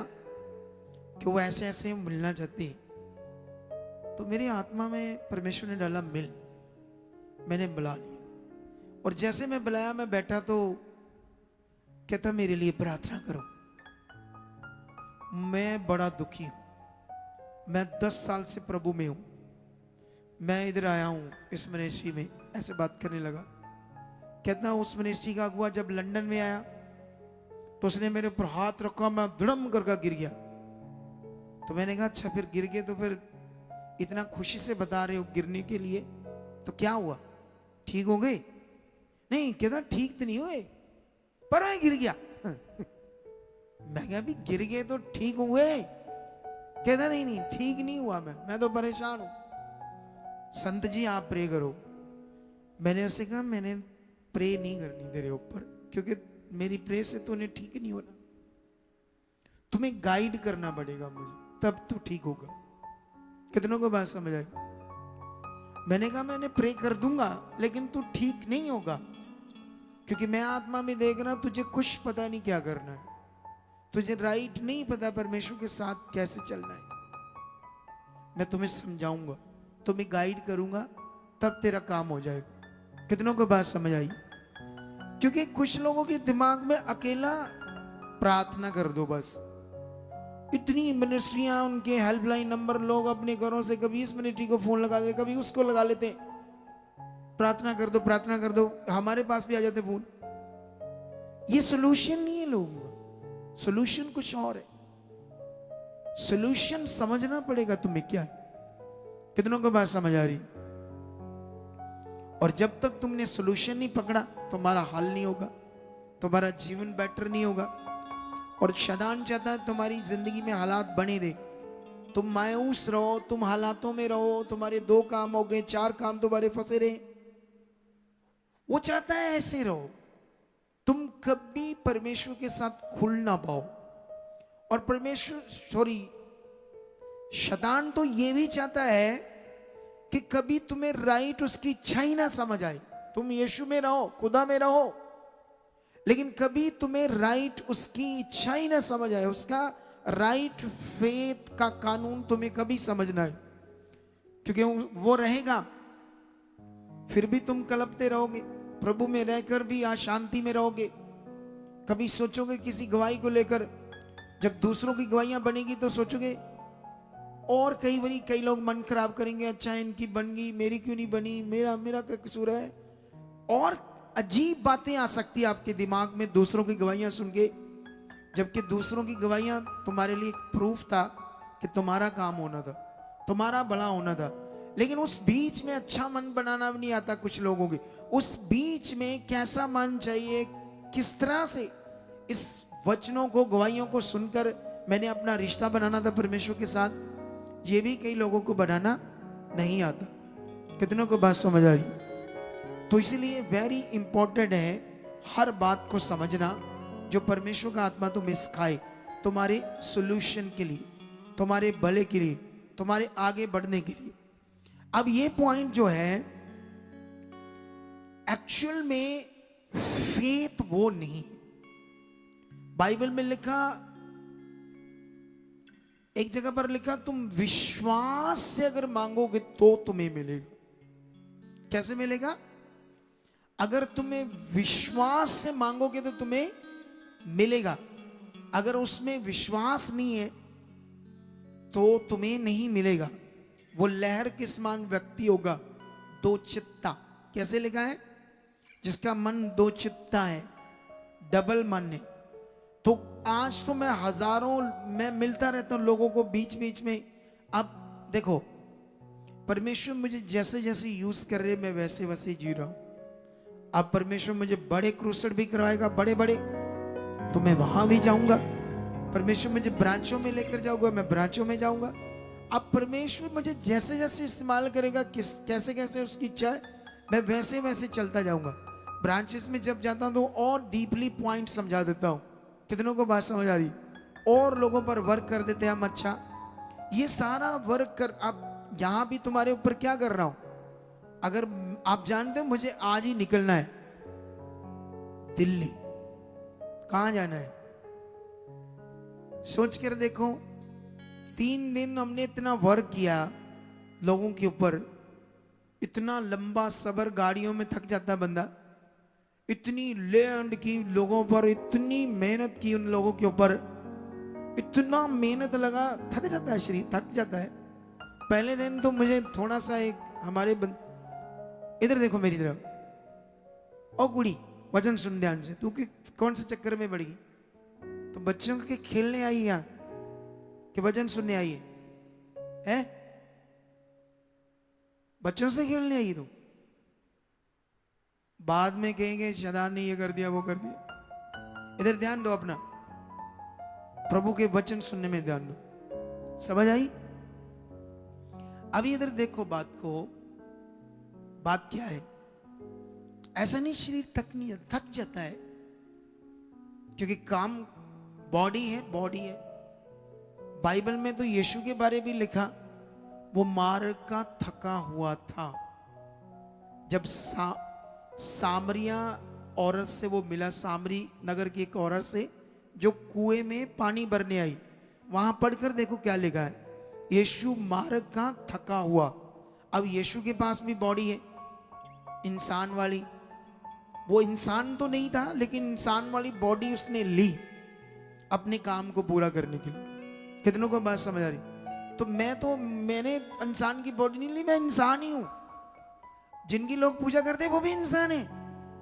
कि वो ऐसे ऐसे मिलना चाहते हैं। तो मेरी आत्मा में परमेश्वर ने डाला मिल, मैंने बुला लिया, और जैसे मैं बुलाया, मैं बैठा तो कहता मेरे लिए प्रार्थना करो। मैं बड़ा दुखी हूं, मैं 10 साल से प्रभु में हूं, मैं इधर आया हूं इस मिनिस्ट्री में, ऐसे बात करने लगा। कहता उस मिनिस्ट्री का अगुआ जब लंदन में आया तो उसने मेरे ऊपर हाथ रखा, मैं धड़म करके गिर गया। तो मैंने कहा अच्छा फिर गिर गए तो फिर इतना खुशी से बता रहे हो गिरने के लिए, तो क्या हुआ, ठीक हो गए? नहीं, कहता ठीक तो नहीं हुए, पर मैं गिर गया। मैं कहा भी गिर गए तो ठीक हुए? कहता नहीं नहीं ठीक नहीं हुआ, मैं तो परेशान हूं। संत जी आप प्रे करो। मैंने उससे कहा मैंने प्रे नहीं करनी तेरे ऊपर, क्योंकि मेरी प्रे से तो उन्हें ठीक नहीं होना, तुम्हें गाइड करना पड़ेगा मुझे, तब तो ठीक होगा। कितनों को बात समझ आई? मैंने कहा मैंने प्रे कर दूंगा, लेकिन तू ठीक नहीं होगा, क्योंकि मैं आत्मा में देख रहा, तुझे कुछ पता नहीं क्या करना है, तुझे राइट नहीं पता परमेश्वर के साथ कैसे चलना है। मैं तुम्हें समझाऊंगा, तुम्हें गाइड करूंगा, तब तेरा काम हो जाएगा। कितनों को बात समझ आई? क्योंकि कुछ लोगों के दिमाग में अकेला प्रार्थना कर दो बस। इतनी मिनिस्ट्रियां, उनके हेल्पलाइन नंबर, लोग अपने घरों से कभी इस मिनिस्ट्री को फोन लगा दे, कभी उसको लगा लेते, प्रार्थना कर दो प्रार्थना कर दो, हमारे पास भी आ जाते फोन। ये सोल्यूशन नहीं है लोगों का, सोल्यूशन कुछ और है। सोल्यूशन समझना पड़ेगा तुम्हें क्या है। कितनों को बात समझ आ रही? और जब तक तुमने सोल्यूशन नहीं पकड़ा, तुम्हारा हल नहीं होगा, तुम्हारा जीवन बेटर नहीं होगा। और शैतान चाहता है तुम्हारी जिंदगी में हालात बने रहे, तुम मायूस रहो, तुम हालातों में रहो, तुम्हारे 2 काम हो गए, 4 काम तुम्हारे फंसे रहे। वो चाहता है ऐसे रहो, तुम कभी परमेश्वर के साथ खुल ना पाओ। और शैतान तो ये भी चाहता है कि कभी तुम्हें राइट उसकी इच्छा ही ना समझ आए। तुम यीशु में रहो, खुदा में रहो, लेकिन कभी तुम्हें राइट उसकी इच्छा ही ना समझ आए, उसका राइट फेथ का कानून तुम्हें कभी समझना है। क्योंकि वो रहेगा, फिर भी तुम कलपते रहोगे, प्रभु में रहकर भी अशांति में रहोगे। कभी सोचोगे किसी गवाही को लेकर, जब दूसरों की गवाहियां बनेगी तो सोचोगे, और कई लोग मन खराब करेंगे, अच्छा इनकी बन गई, मेरी क्यों नहीं बनी, मेरा क्या कसूर है। और अजीब बातें आ सकती है आपके दिमाग में दूसरों की गवाहियां सुन के, जबकि दूसरों की गवाहियां तुम्हारे लिए प्रूफ था कि तुम्हारा काम होना था, तुम्हारा भला होना था। लेकिन उस बीच में अच्छा मन बनाना भी नहीं आता कुछ लोगों की। उस बीच में कैसा मन चाहिए, किस तरह से इस वचनों को, गवाहियों को सुनकर मैंने अपना रिश्ता बनाना था परमेश्वर के साथ, ये भी कई लोगों को बनाना नहीं आता। कितनों को बात समझ आ रही? तो इसलिए वेरी इंपॉर्टेंट है हर बात को समझना जो परमेश्वर का आत्मा तुम्हें सिखाए, तुम्हारे सॉल्यूशन के लिए, तुम्हारे भले के लिए, तुम्हारे आगे बढ़ने के लिए। अब ये पॉइंट जो है, एक्चुअल में फेथ वो नहीं। बाइबल में लिखा, एक जगह पर लिखा, तुम विश्वास से अगर मांगोगे तो तुम्हें मिलेगा। कैसे मिलेगा? अगर तुम्हें विश्वास से मांगोगे तो तुम्हें मिलेगा। अगर उसमें विश्वास नहीं है तो तुम्हें नहीं मिलेगा। वो लहर के समान व्यक्ति होगा, दो चित्ता। कैसे लिखा है? जिसका मन दो चित्ता है, डबल मन है। तो आज तो मैं हजारों मैं मिलता रहता हूं लोगों को बीच बीच में। अब देखो, परमेश्वर मुझे जैसे जैसे यूज कर रहे, मैं वैसे वैसे जी रहा हूं। अब परमेश्वर मुझे बड़े क्रूसेड भी करवाएगा, बड़े बड़े, तो मैं वहां भी जाऊंगा। परमेश्वर मुझे ब्रांचों में लेकर जाऊंगा, मैं ब्रांचों में जाऊंगा। अब परमेश्वर मुझे जैसे जैसे इस्तेमाल करेगा, कैसे कैसे उसकी इच्छा है, मैं वैसे वैसे चलता जाऊंगा। ब्रांचेस में जब जाता हूं तो और डीपली पॉइंट समझा देता हूं। कितनों को बात समझ आ रही? और लोगों पर वर्क कर देते हैं हम। अच्छा, ये सारा वर्क कर, अब यहां भी तुम्हारे ऊपर क्या कर रहा हूं? अगर आप जानते हो मुझे आज ही निकलना है दिल्ली, कहां जाना है सोच कर देखो। 3 दिन हमने इतना वर्क किया लोगों के ऊपर, इतना लंबा सफर, गाड़ियों में थक जाता बंदा, इतनी लैंड की लोगों पर, इतनी मेहनत की उन लोगों के ऊपर, इतना मेहनत लगा, थक जाता है शरीर, थक जाता है। पहले दिन तो मुझे थोड़ा सा एक हमारे इधर देखो मेरी तरफ, ओ कुड़ी वचन सुन ध्यान से, तू कौन से चक्कर में पड़ गई? तो बच्चों के खेलने आई यहाँ कि वचन सुनने आई है? बच्चों से खेलने आई तू? बाद में कहेंगे शैतान ने ये कर दिया, वो कर दिया। इधर ध्यान दो अपना, प्रभु के वचन सुनने में ध्यान दो। समझ आई? अभी इधर देखो बात को, बात क्या है? ऐसा नहीं शरीर थक जाता है, क्योंकि काम बॉडी है, बॉडी है। बाइबल में तो यीशु के बारे भी लिखा, वो मार्ग का थका हुआ था। जब सामरिया औरत से वो मिला, सामरी नगर की एक औरत से जो कुएं में पानी भरने आई, वहां पढ़कर देखो क्या लिखा है, यीशु मार्ग का थका हुआ। अब यीशु के पास भी बॉडी है, इंसान वाली। वो इंसान तो नहीं था, लेकिन इंसान वाली बॉडी उसने ली अपने काम को पूरा करने के लिए। कितनों को बात समझ आ रही? तो मैंने इंसान की बॉडी नहीं ली, मैं इंसान ही हूं। जिनकी लोग पूजा करते हैं वो भी इंसान है,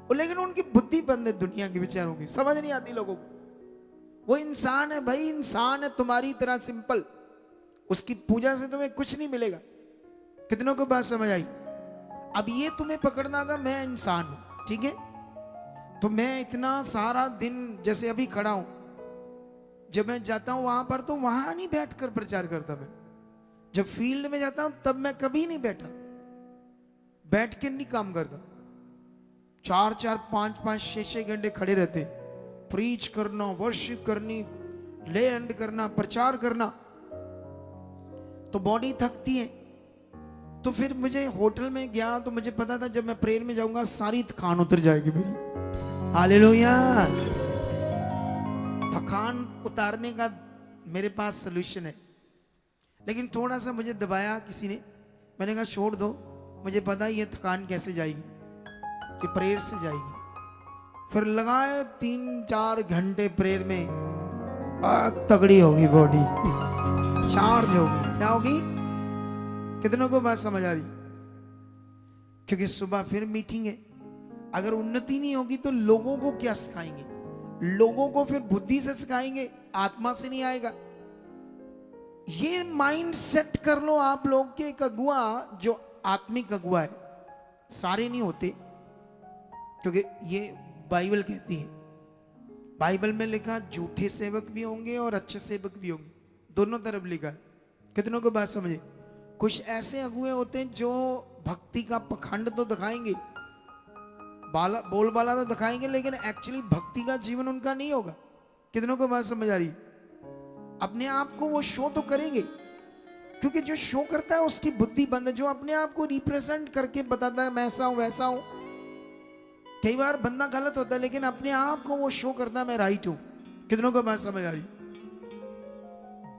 लेकिन उनकी बुद्धि बंद है दुनिया के विचारों की, समझ नहीं आती लोगों को। वो इंसान है भाई, इंसान है तुम्हारी तरह सिंपल। उसकी पूजा से तुम्हें कुछ नहीं मिलेगा। कितनों को बात समझ आई? अब ये तुम्हें पकड़ना होगा, मैं इंसान हूं, ठीक है? तो मैं इतना सारा दिन, जैसे अभी खड़ा हूं, जब मैं जाता हूं वहां पर, तो वहां नहीं बैठकर प्रचार करता मैं। जब फील्ड में जाता हूं तब मैं कभी नहीं बैठ के नहीं काम करता। 4-4, 5-5, 6-6 घंटे खड़े रहते, प्रीच करना, वर्शिप करनी, ले एंड करना, प्रचार करना, तो बॉडी थकती है। तो फिर मुझे होटल में गया तो मुझे पता था जब मैं प्रेयर में जाऊंगा सारी थकान उतर जाएगी मेरी। हालेलुया। थकान उतारने का मेरे पास सलूशन है, लेकिन थोड़ा सा मुझे दबाया किसी ने। मैंने कहा छोड़ दो, मुझे पता है ये थकान कैसे जाएगी, ये प्रेयर से जाएगी। फिर लगाए 3-4 घंटे प्रेयर में, तगड़ी होगी बॉडी, चार्ज होगी। क्या होगी? कितनों को बात समझ आ रही? क्योंकि सुबह फिर मीटिंग है। अगर उन्नति नहीं होगी तो लोगों को क्या सिखाएंगे? लोगों को फिर बुद्धि से सिखाएंगे, आत्मा से नहीं आएगा। ये माइंड सेट कर लो आप लोग के। एक अगुआ जो आत्मिक अगुआ है, सारे नहीं होते, क्योंकि ये बाइबल कहती है। बाइबल में लिखा झूठे सेवक भी होंगे और अच्छे सेवक भी होंगे, दोनों तरफ लिखा है। कितनों को बात समझे? कुछ ऐसे अगुए होते हैं जो भक्ति का पखंड तो दिखाएंगे, बोलबाला तो दिखाएंगे, लेकिन एक्चुअली भक्ति का जीवन उनका नहीं होगा। कितनों को बात समझ आ रही? अपने आप को वो शो तो करेंगे, क्योंकि जो शो करता है उसकी बुद्धि बंद है। जो अपने आप को रिप्रेजेंट करके बताता है मैं ऐसा हूं वैसा हूं, कई बार बंदा गलत होता है लेकिन अपने आप को वो शो करता है मैं राइट हूं। कितनों को बात समझ आ रही?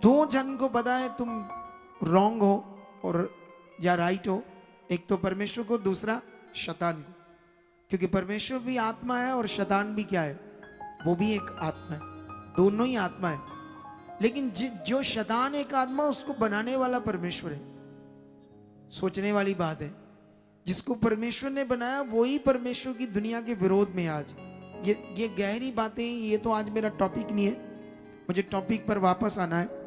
दो जन को पता है तुम रॉन्ग हो और या राइट हो, एक तो परमेश्वर को, दूसरा शैतान को। क्योंकि परमेश्वर भी आत्मा है और शैतान भी क्या है, वो भी एक आत्मा है, दोनों ही आत्मा है। लेकिन जो शैतान एक आत्मा, उसको बनाने वाला परमेश्वर है। सोचने वाली बात है, जिसको परमेश्वर ने बनाया वही परमेश्वर की दुनिया के विरोध में आज। ये गहरी बातें, ये तो आज मेरा टॉपिक नहीं है, मुझे टॉपिक पर वापस आना है।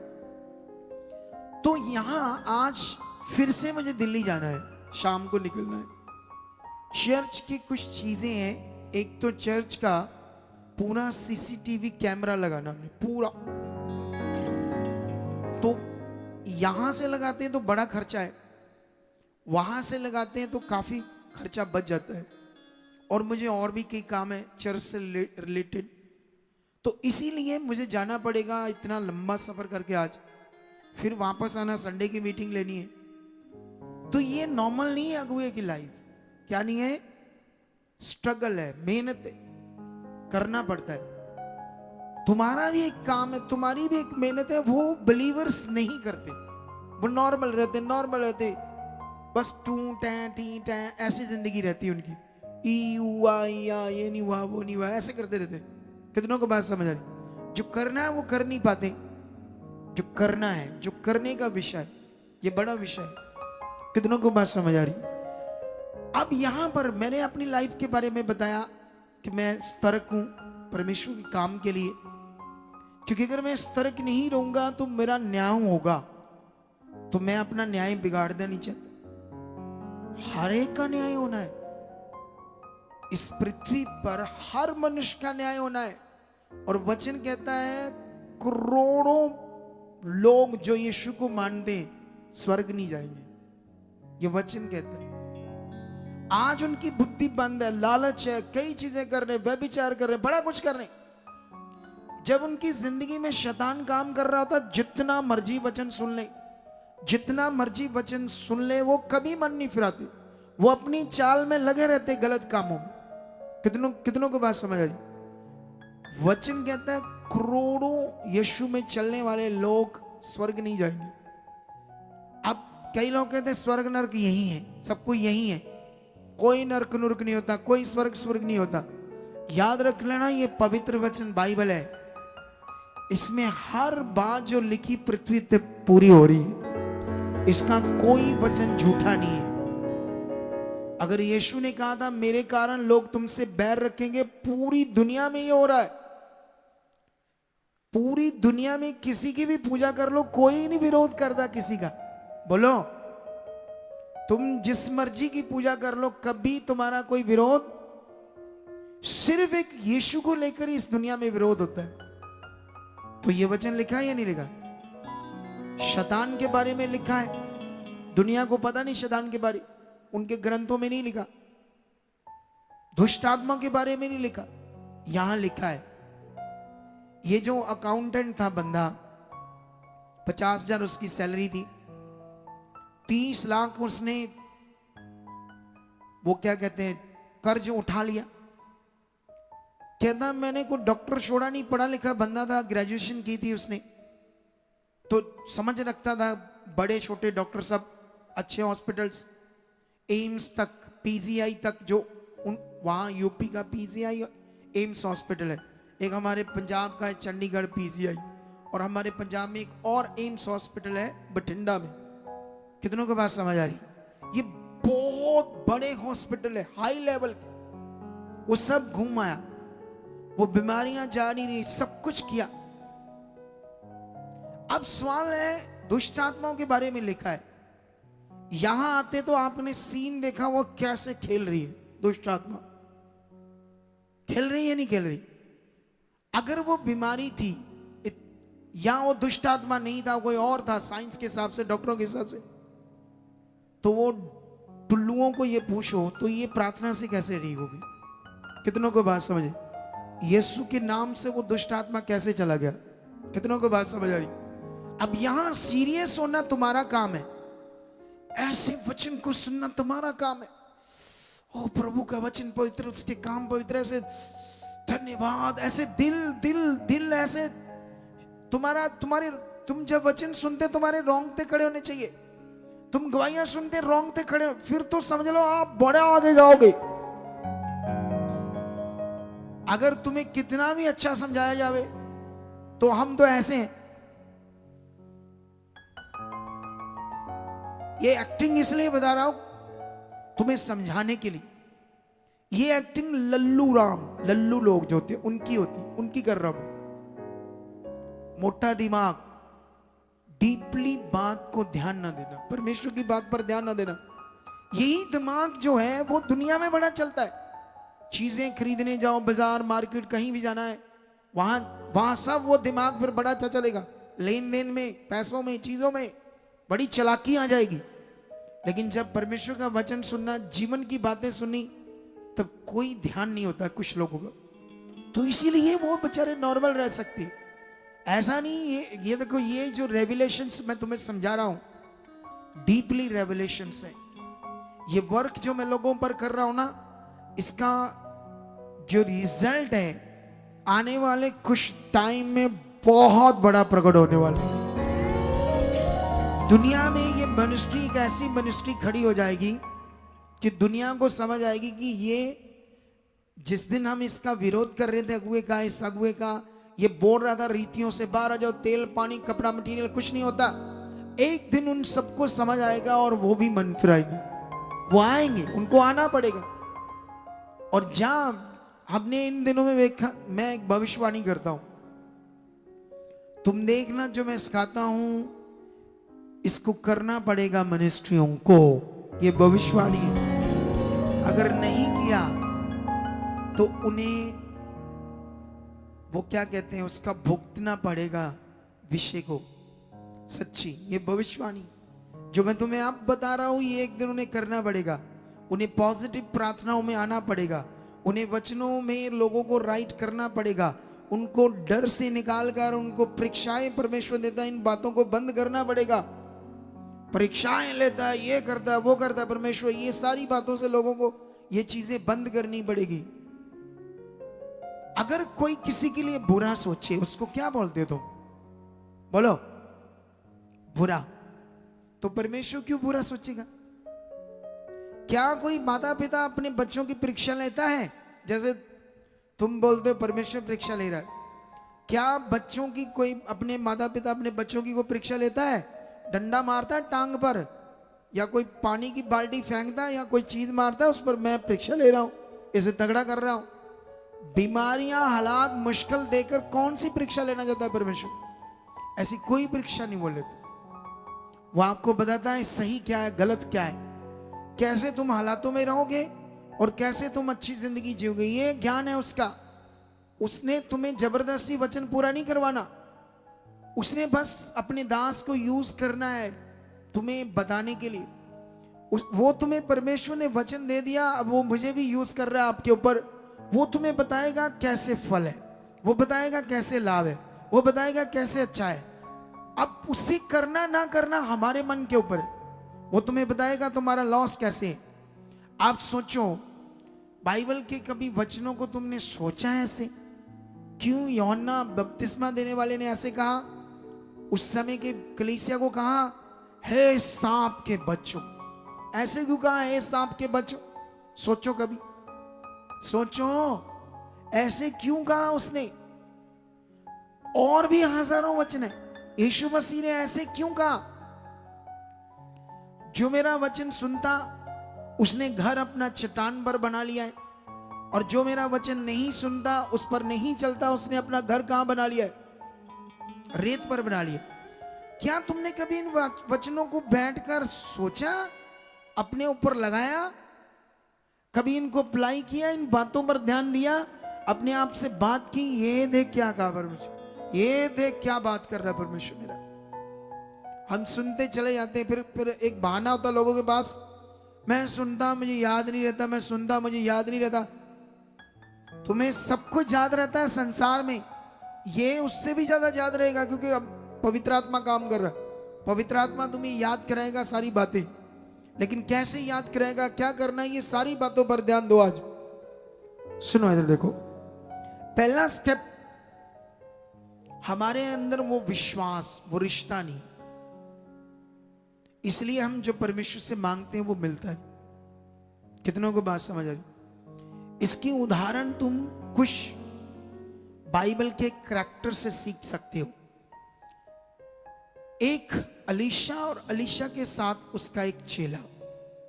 तो यहां आज फिर से मुझे दिल्ली जाना है, शाम को निकलना है। चर्च की कुछ चीजें हैं। एक तो चर्च का पूरा सीसीटीवी कैमरा लगाना हमने पूरा। तो यहां से लगाते हैं तो बड़ा खर्चा है, वहां से लगाते हैं तो काफी खर्चा बच जाता है। और मुझे और भी कई काम है चर्च से रिलेटेड, तो इसीलिए मुझे जाना पड़ेगा इतना लंबा सफर करके आज, फिर वापस आना, संडे की मीटिंग लेनी है। तो ये नॉर्मल नहीं है अगुए की लाइफ। क्या नहीं है? स्ट्रगल है, मेहनत है, करना पड़ता है। तुम्हारा भी एक काम है, तुम्हारी भी एक मेहनत है। वो बिलीवर्स नहीं करते, वो नॉर्मल रहते, बस टू टैं टी टैं ऐसी जिंदगी रहती है उनकी। ई हुआ या ये नहीं हुआ, वो नहीं हुआ, ऐसे करते रहते। कितनों को बात समझ आ रही? जो करना है वो कर नहीं पाते। जो करना है, जो करने का विषय है, ये बड़ा विषय है। कितनों को बात समझ आ रही? अब यहां पर मैंने अपनी लाइफ के बारे में बताया कि मैं सतर्क हूं परमेश्वर के काम के लिए, क्योंकि अगर मैं सतर्क नहीं रहूंगा तो मेरा न्याय होगा, तो मैं अपना न्याय बिगाड़ना नहीं चाहता। हर एक का न्याय होना है इस पृथ्वी पर, हर मनुष्य का न्याय होना है। और वचन कहता है करोड़ों लोग जो यीशु को मानते हैं स्वर्ग नहीं जाएंगे, ये वचन कहता है। आज उनकी बुद्धि बंद है, लालच है, कई चीजें कर रहे, व्यभिचार कर रहे, बड़ा कुछ कर रहे। जब उनकी जिंदगी में शैतान काम कर रहा होता, जितना मर्जी वचन सुन ले, जितना मर्जी वचन सुन ले, वो कभी मन नहीं फिराते, वो अपनी चाल में लगे रहते गलत कामों में। कितनों को बात समझ आ रही? वचन कहता है करोड़ों यीशु में चलने वाले लोग स्वर्ग नहीं जाएंगे। अब कई लोग कहते हैं स्वर्ग नरक यही है, सबको यही है, कोई नरक नुरक नहीं होता, कोई स्वर्ग नहीं होता। याद रख लेना, ये पवित्र वचन बाइबल है, इसमें हर बात जो लिखी पृथ्वी पे पूरी हो रही है, इसका कोई वचन झूठा नहीं है। अगर यीशु ने कहा था मेरे कारण लोग तुमसे बैर रखेंगे, पूरी दुनिया में ये हो रहा है। पूरी दुनिया में किसी की भी पूजा कर लो, कोई नहीं विरोध करता किसी का। बोलो, तुम जिस मर्जी की पूजा कर लो, कभी तुम्हारा कोई विरोध, सिर्फ एक यीशु को लेकर ही इस दुनिया में विरोध होता है। तो ये वचन लिखा है या नहीं लिखा? शैतान के बारे में लिखा है, दुनिया को पता नहीं शैतान के बारे, उनके ग्रंथों में नहीं लिखा। दुष्ट आत्मा के बारे में नहीं लिखा, यहां लिखा है। ये जो अकाउंटेंट था बंदा, 50,000 उसकी सैलरी थी, 30 लाख उसने, वो क्या कहते हैं, कर्ज उठा लिया। कहता मैंने कोई डॉक्टर छोड़ा नहीं, पढ़ा लिखा बंदा था, ग्रेजुएशन की थी उसने, तो समझ रखता था बड़े छोटे डॉक्टर सब, अच्छे हॉस्पिटल्स, एम्स तक, पीजीआई तक, जो वहां यूपी का पीजीआई एम्स हॉस्पिटल है, एक हमारे पंजाब का है चंडीगढ़ पीजीआई, और हमारे पंजाब में एक और एम्स हॉस्पिटल है बठिंडा में। कितनों को बात समझ आ रही? ये बहुत बड़े हॉस्पिटल है, हाई लेवल के। वो सब घूम आया, वो बीमारियां जानी नहीं, सब कुछ किया। अब सवाल है, दुष्ट आत्माओं के बारे में लिखा है, यहां आते तो आपने सीन देखा वो कैसे खेल रही है। दुष्ट आत्मा खेल रही है, नहीं खेल रही? अगर वो बीमारी थी या वो दुष्ट आत्मा नहीं था, कोई और था, साइंस के हिसाब से, डॉक्टरों के हिसाब से, तो वो टुल्लुओं को ये पूछो तो ये प्रार्थना से कैसे ठीक होगी? कितनों को बात समझे? यीशु के नाम से वो दुष्ट आत्मा कैसे चला गया? कितनों को बात समझ आ रही? अब यहां सीरियस होना तुम्हारा काम है, ऐसे वचन को सुनना तुम्हारा काम है। ओ प्रभु का वचन पवित्र, उसके काम पवित्र, ऐसे धन्यवाद, ऐसे दिल दिल दिल ऐसे तुम जब वचन सुनते तुम्हारे रोंगटे खड़े होने चाहिए। तुम गवाहियां सुनते रोंगटे खड़े, फिर तो समझ लो आप बड़ा आगे जाओगे। अगर तुम्हें कितना भी अच्छा समझाया जावे तो हम तो ऐसे हैं। ये एक्टिंग इसलिए बता रहा हूं तुम्हें समझाने के लिए। ये एक्टिंग लल्लू लोग जो होते हैं उनकी होती, उनकी कर रहा हूं। मोटा दिमाग, डीपली बात को ध्यान ना देना, परमेश्वर की बात पर ध्यान ना देना, यही दिमाग जो है वो दुनिया में बड़ा चलता है। चीजें खरीदने जाओ, बाजार मार्केट कहीं भी जाना है, वहां सब वो दिमाग फिर बड़ा अच्छा चलेगा। लेन देन में, पैसों में, चीजों में बड़ी चालाकी आ जाएगी। लेकिन जब परमेश्वर का वचन सुनना, जीवन की बातें सुनी, तब कोई ध्यान नहीं होता कुछ लोगों का। तो इसीलिए वो बेचारे नॉर्मल रह सकते हैं। ऐसा नहीं, ये देखो, ये जो रेवलेशंस मैं तुम्हें समझा रहा हूं, डीपली रेवलेशंस है। ये वर्क जो मैं लोगों पर कर रहा हूं ना, इसका जो रिजल्ट है आने वाले कुछ टाइम में बहुत बड़ा प्रकट होने वाला है। दुनिया में ये मिनिस्ट्री एक ऐसी मिनिस्ट्री खड़ी हो जाएगी कि दुनिया को समझ आएगी कि ये जिस दिन हम इसका विरोध कर रहे थे, अगुए का, इस अगुए का, ये बोल रहा था रीतियों से बाहर आ जाओ, तेल पानी कपड़ा मटीरियल कुछ नहीं होता। एक दिन उन सबको समझ आएगा और वो भी मन फिराएंगे, वो आएंगे, उनको आना पड़ेगा। और जहां हमने इन दिनों में देखा, मैं एक भविष्यवाणी करता हूं, तुम देखना जो मैं सिखाता हूं इसको करना पड़ेगा मिनिस्ट्रियों को। ये भविष्यवाणी अगर नहीं किया तो उन्हें वो क्या कहते हैं, उसका भुगतना पड़ेगा विषय को। सच्ची ये भविष्यवाणी जो मैं तुम्हें अब बता रहा हूं, ये एक दिन उन्हें करना पड़ेगा। उन्हें पॉजिटिव प्रार्थनाओं में आना पड़ेगा, उन्हें वचनों में लोगों को राइट करना पड़ेगा, उनको डर से निकाल कर उनको परीक्षाएं परमेश्वर देता है, इन बातों को बंद करना पड़ेगा। परीक्षाएं लेता है, ये करता है, वो करता है परमेश्वर, ये सारी बातों से लोगों को ये चीजें बंद करनी पड़ेगी। अगर कोई किसी के लिए बुरा सोचे, उसको क्या बोलते हो तुम? बोलो बुरा। तो परमेश्वर क्यों बुरा सोचेगा? क्या कोई माता पिता अपने बच्चों की परीक्षा लेता है? जैसे तुम बोलते हो परमेश्वर परीक्षा ले रहा है, क्या बच्चों की कोई, अपने माता पिता अपने बच्चों की कोई परीक्षा लेता है? डंडा मारता है टांग पर, या कोई पानी की बाल्टी फेंकता है, या कोई चीज मारता है उस पर, मैं परीक्षा ले रहा हूं, इसे तगड़ा कर रहा हूं। बीमारियां, हालात, मुश्किल देकर कौन सी परीक्षा लेना चाहता है परमेश्वर? ऐसी कोई परीक्षा नहीं बोल लेते। वो आपको बताता है सही क्या है, गलत क्या है, कैसे तुम हालातों में रहोगे और कैसे तुम अच्छी जिंदगी जियोगे, ये ज्ञान है उसका। उसने तुम्हें जबरदस्ती वचन पूरा नहीं करवाना, उसने बस अपने दास को यूज करना है तुम्हें बताने के लिए। वो तुम्हें, परमेश्वर ने वचन दे दिया, अब वो मुझे भी यूज कर रहा है आपके ऊपर। वो तुम्हें बताएगा कैसे फल है, वो बताएगा कैसे लाभ है, वो बताएगा कैसे अच्छा है। अब उसे करना ना करना हमारे मन के ऊपर है। वो तुम्हें बताएगा तुम्हारा लॉस कैसे है। आप सोचो, बाइबल के कभी वचनों को तुमने सोचा है ऐसे? क्यों यूहन्ना बपतिस्मा देने वाले ने ऐसे कहा? उस समय के कलीसिया को कहा, हे सांप के बच्चों। ऐसे क्यों कहा, हे सांप के बच्चों? सोचो, कभी सोचो, ऐसे क्यों कहा उसने? और भी हजारों वचन है, यीशु मसीह ने ऐसे क्यों कहा? जो मेरा वचन सुनता उसने घर अपना चट्टान पर बना लिया है, और जो मेरा वचन नहीं सुनता, उस पर नहीं चलता, उसने अपना घर कहां बना लिया है? रेत पर बना लिया। क्या तुमने कभी इन वचनों को बैठकर सोचा, अपने ऊपर लगाया, कभी इनको अप्लाई किया, इन बातों पर ध्यान दिया, अपने आप से बात की, ये देख क्या कहा परमेश्वर, ये देख क्या बात कर रहा है परमेश्वर मेरा। हम सुनते चले जाते हैं, फिर एक बहाना होता लोगों के पास, मैं सुनता मुझे याद नहीं रहता, मैं सुनता मुझे याद नहीं रहता। तुम्हें सब कुछ याद रहता है संसार में, ये उससे भी ज्यादा याद रहेगा, क्योंकि अब पवित्र आत्मा काम कर रहा है। पवित्र आत्मा तुम्हें याद कराएगा सारी बातें। लेकिन कैसे याद करेगा, क्या करना है, ये सारी बातों पर ध्यान दो आज। सुनो इधर देखो, पहला स्टेप हमारे अंदर वो विश्वास, वो रिश्ता नहीं, इसलिए हम जो परमेश्वर से मांगते हैं वो मिलता है। कितनों को बात समझ आ रही? इसकी उदाहरण तुम कुछ बाइबल के करैक्टर से सीख सकते हो। एक अलीशा और अलीशा के साथ उसका एक चेला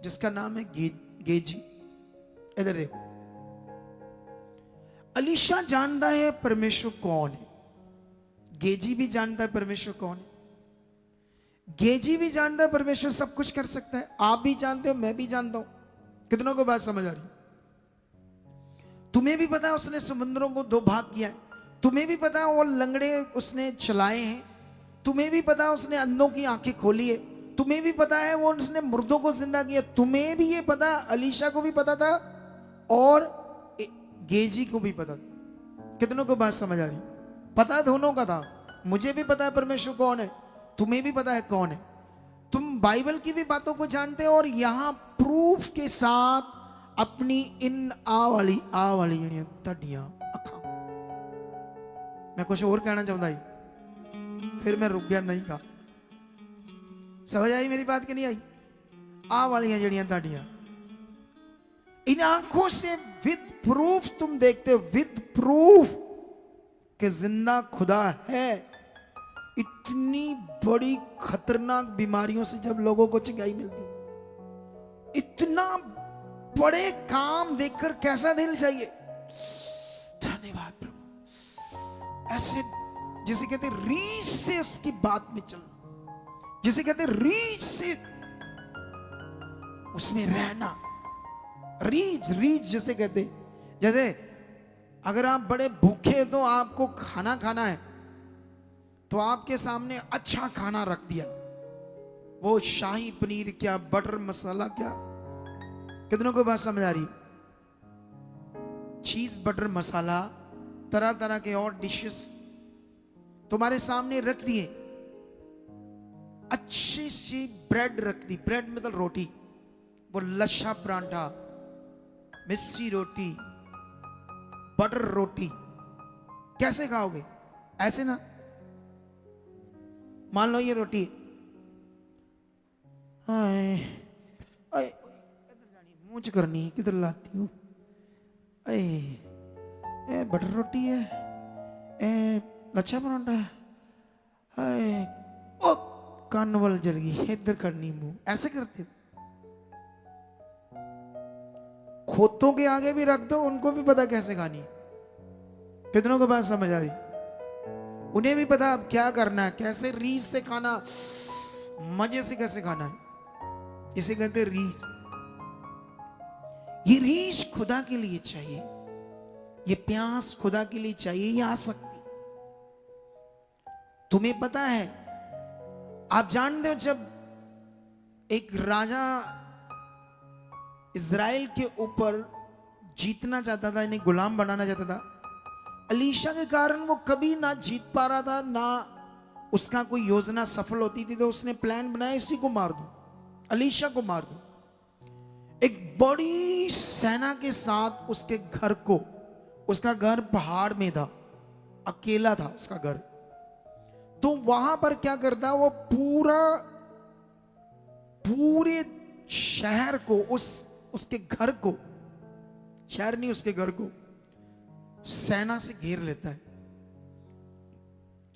जिसका नाम है गेजी। इधर देखो, अलीशा जानता है परमेश्वर कौन है, गेजी भी जानता है परमेश्वर कौन है। गेजी भी जानता है परमेश्वर सब कुछ कर सकता है, आप भी जानते हो, मैं भी जानता हूं। कितनों को बात समझ आ रही? तुम्हें भी पता है उसने समुद्रों को दो भाग किया है, तुम्हें भी पता है वो लंगड़े उसने चलाए हैं, तुम्हें भी पता है उसने अंधों की आंखें खोली है, तुम्हें भी पता है वो उसने मुर्दों को जिंदा किया, तुम्हें भी ये पता, अलीशा को भी पता था और गेजी को भी पता था। कितनों को बात समझ आ रही? पता दोनों का था। मुझे भी पता है परमेश्वर कौन है, तुम्हें भी पता है कौन है। तुम बाइबल की भी बातों को जानते हो और यहां प्रूफ के साथ अपनी इन आ वाली जड़ियां तड़ियां अखा। मैं कुछ और कहना चाहता ही, फिर मैं रुक गया, नहीं कहा। समझ आई मेरी बात कि नहीं आई? आ वाली जड़ियां तड़ियां, इन आंखों से विद प्रूफ तुम देखते हो, विद प्रूफ कि जिंदा खुदा है। इतनी बड़ी खतरनाक बीमारियों से जब लोगों को चंगाई मिलती, इतना बड़े काम देखकर कैसा दिल चाहिए। धन्यवाद प्रभु। ऐसे जिसे कहते रीच से उसकी बात में चलना, जिसे कहते रीच से उसमें रहना। रीच जिसे कहते, जैसे अगर आप बड़े भूखे हो तो आपको खाना खाना है तो आपके सामने अच्छा खाना रख दिया, वो शाही पनीर क्या, बटर मसाला क्या, कितनों को बात समझ आ रही? चीज बटर मसाला, तरह तरह के और डिशेस तुम्हारे सामने रख दिए, अच्छी सी ब्रेड रख दी, ब्रेड मतलब रोटी, वो लच्छा परांठा, मिस्सी रोटी, बटर रोटी, कैसे खाओगे? ऐसे ना, मान लो ये रोटी, मुंह च करनी, किधर लाती हूँ, बटर रोटी है, लच्छा परांठा है, ओ कानवल जल गई, इधर करनी मुंह, ऐसे करते हो। खोतों के आगे भी रख दो, उनको भी पता कैसे खानी है। कितनों को बात समझ आ रही? उन्हें भी पता अब क्या करना है, कैसे रीच से खाना, मजे से कैसे खाना है। इसे कहते रीच। ये रीच खुदा के लिए चाहिए, ये प्यास खुदा के लिए चाहिए, ये आसक्ति। तुम्हें पता है, आप जानते हो जब एक राजा इज़राइल के ऊपर जीतना चाहता था, इन्हें गुलाम बनाना चाहता था, अलीशा के कारण वो कभी ना जीत पा रहा था, ना उसका कोई योजना सफल होती थी, तो उसने प्लान बनाया इसी को मार दूं, अलीशा को मार दूं। एक बड़ी सेना के साथ उसके घर को, उसका घर पहाड़ में था, अकेला था उसका घर, तो वहां पर क्या करता, वो पूरे शहर को, उसके घर को, शहर नहीं उसके घर को सेना से घेर लेता है।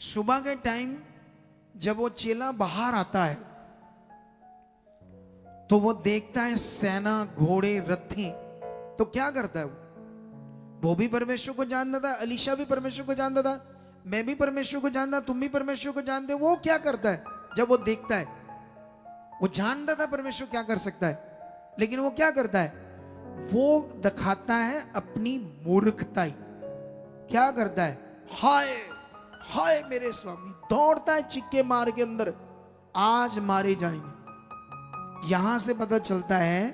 सुबह के टाइम जब वो चेला बाहर आता है तो वो देखता है सेना, घोड़े, रथी, तो क्या करता है वो भी परमेश्वर को जानता था, अलीशा भी परमेश्वर को जानता था, मैं भी परमेश्वर को जानता, तुम भी परमेश्वर को जानते। वो क्या करता है जब वो देखता है, वो जानता था परमेश्वर क्या कर सकता है, लेकिन वो क्या करता है, वो दिखाता है अपनी मूर्खताई। क्या करता है, हाय हाय मेरे स्वामी, दौड़ता है चिक्के मार के अंदर, आज मारे जाएंगे। यहां से पता चलता है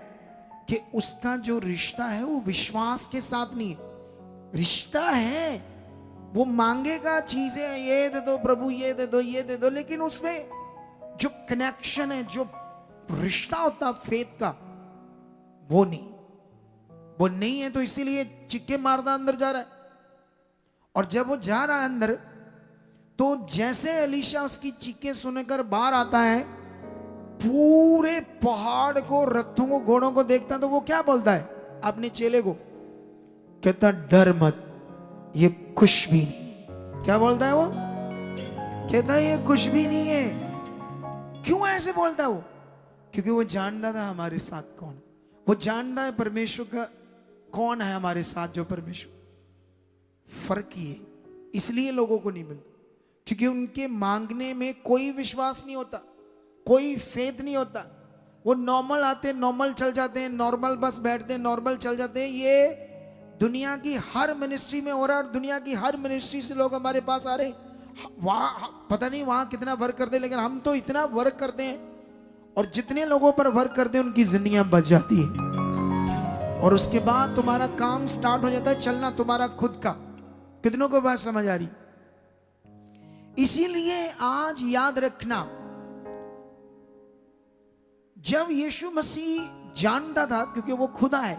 कि उसका जो रिश्ता है वो विश्वास के साथ नहीं है, रिश्ता है, वो मांगेगा चीजें, ये दे दो प्रभु, ये दे दो, ये दे दो, लेकिन उसमें जो कनेक्शन है, जो रिश्ता होता फेथ का, वो नहीं है। तो इसीलिए चिक्के मारदा अंदर जा रहा है। और जब वो जा रहा है अंदर, तो जैसे एलीशा उसकी चीखें सुनकर बाहर आता है, पूरे पहाड़ को, रथों को, घोड़ों को देखता है, तो वो क्या बोलता है अपने चेले को? कहता डर मत, ये कुछ भी नहीं। क्या बोलता है वो? कहता है ये कुछ भी नहीं है। क्यों ऐसे बोलता है वो? क्योंकि वो जानता था हमारे साथ कौन है। वो जानता है परमेश्वर का कौन है हमारे साथ, जो परमेश्वर। फर्क ही है, इसलिए लोगों को नहीं मिलता, क्योंकि उनके मांगने में कोई विश्वास नहीं होता, कोई फेथ नहीं होता। वो नॉर्मल आते, नॉर्मल चल जाते हैं, नॉर्मल बस बैठते हैं, नॉर्मल चल जाते हैं। ये दुनिया की हर मिनिस्ट्री में हो रहा है, और दुनिया की हर मिनिस्ट्री से लोग हमारे पास आ रहे हैं। वहां पता नहीं वहां कितना वर्क करते हैं, लेकिन हम तो इतना वर्क करते हैं, और जितने लोगों पर वर्क करते हैं उनकी जिंदगियां बच जाती है। और उसके बाद तुम्हारा काम स्टार्ट हो जाता है चलना, तुम्हारा खुद का। कितनों को बात समझ आ रही? इसीलिए आज याद रखना, जब यीशु मसीह जानता था, क्योंकि वो खुदा है,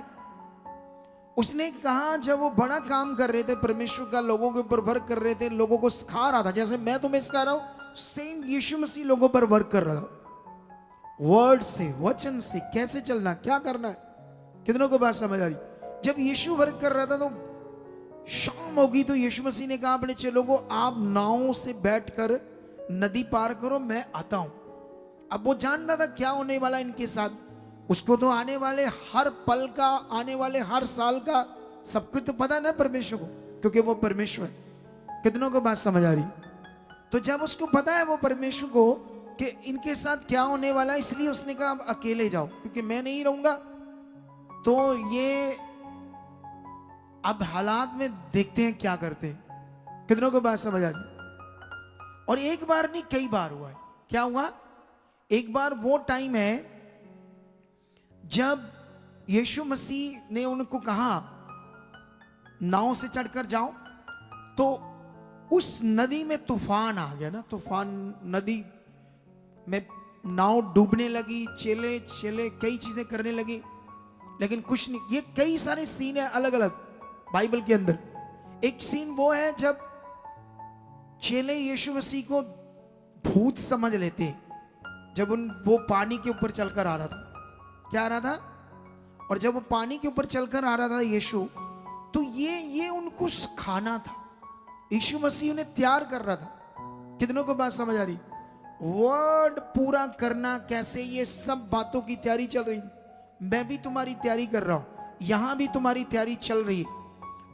उसने कहा जब वो बड़ा काम कर रहे थे परमेश्वर का, लोगों के ऊपर वर्क कर रहे थे, लोगों को सिखा रहा था, जैसे मैं तुम्हें सिखा रहा हूं, सेम यीशु मसीह लोगों पर वर्क कर रहा था। वर्ड से, वचन से कैसे चलना, क्या करना है। कितनों को बात समझ आ रही? जब यीशु वर्क कर रहा था, तो शाम होगी तो यीशु मसीह ने कहा अपने चेलों को, आप नाव से बैठकर नदी पार करो, मैं आता हूं। अब वो जानता था क्या होने वाला इनके साथ। उसको तो आने वाले हर पल का, आने वाले हर साल का सब कुछ तो पता है ना परमेश्वर को, क्योंकि वो परमेश्वर है। कितनों को बात समझ आ रही? तो जब उसको पता है वो परमेश्वर को कि इनके साथ क्या होने वाला है, इसलिए उसने कहा अब अकेले जाओ, क्योंकि मैं नहीं रहूंगा तो ये अब हालात में देखते हैं क्या करते हैं। कितनों को बात समझ आ रही? और एक बार नहीं, कई बार हुआ है। क्या हुआ? एक बार वो टाइम है जब यीशु मसीह ने उनको कहा नाव से चढ़कर जाओ, तो उस नदी में तूफान आ गया ना। तूफान, नदी में नाव डूबने लगी, चेले कई चीजें करने लगी, लेकिन कुछ नहीं। ये कई सारे सीन है अलग अलग बाइबल के अंदर। एक सीन वो है जब चेले यीशु मसीह को भूत समझ लेते हैं, जब वो पानी के ऊपर चलकर आ रहा था। क्या आ रहा था? और जब वो पानी के ऊपर चलकर आ रहा था यीशु, तो ये उनको खाना था। यीशु मसीह उन्हें तैयार कर रहा था। कितनों को बात समझ आ रही? वर्ड पूरा करना कैसे, ये सब बातों की तैयारी चल रही थी। मैं भी तुम्हारी तैयारी कर रहा हूं, यहां भी तुम्हारी तैयारी चल रही है।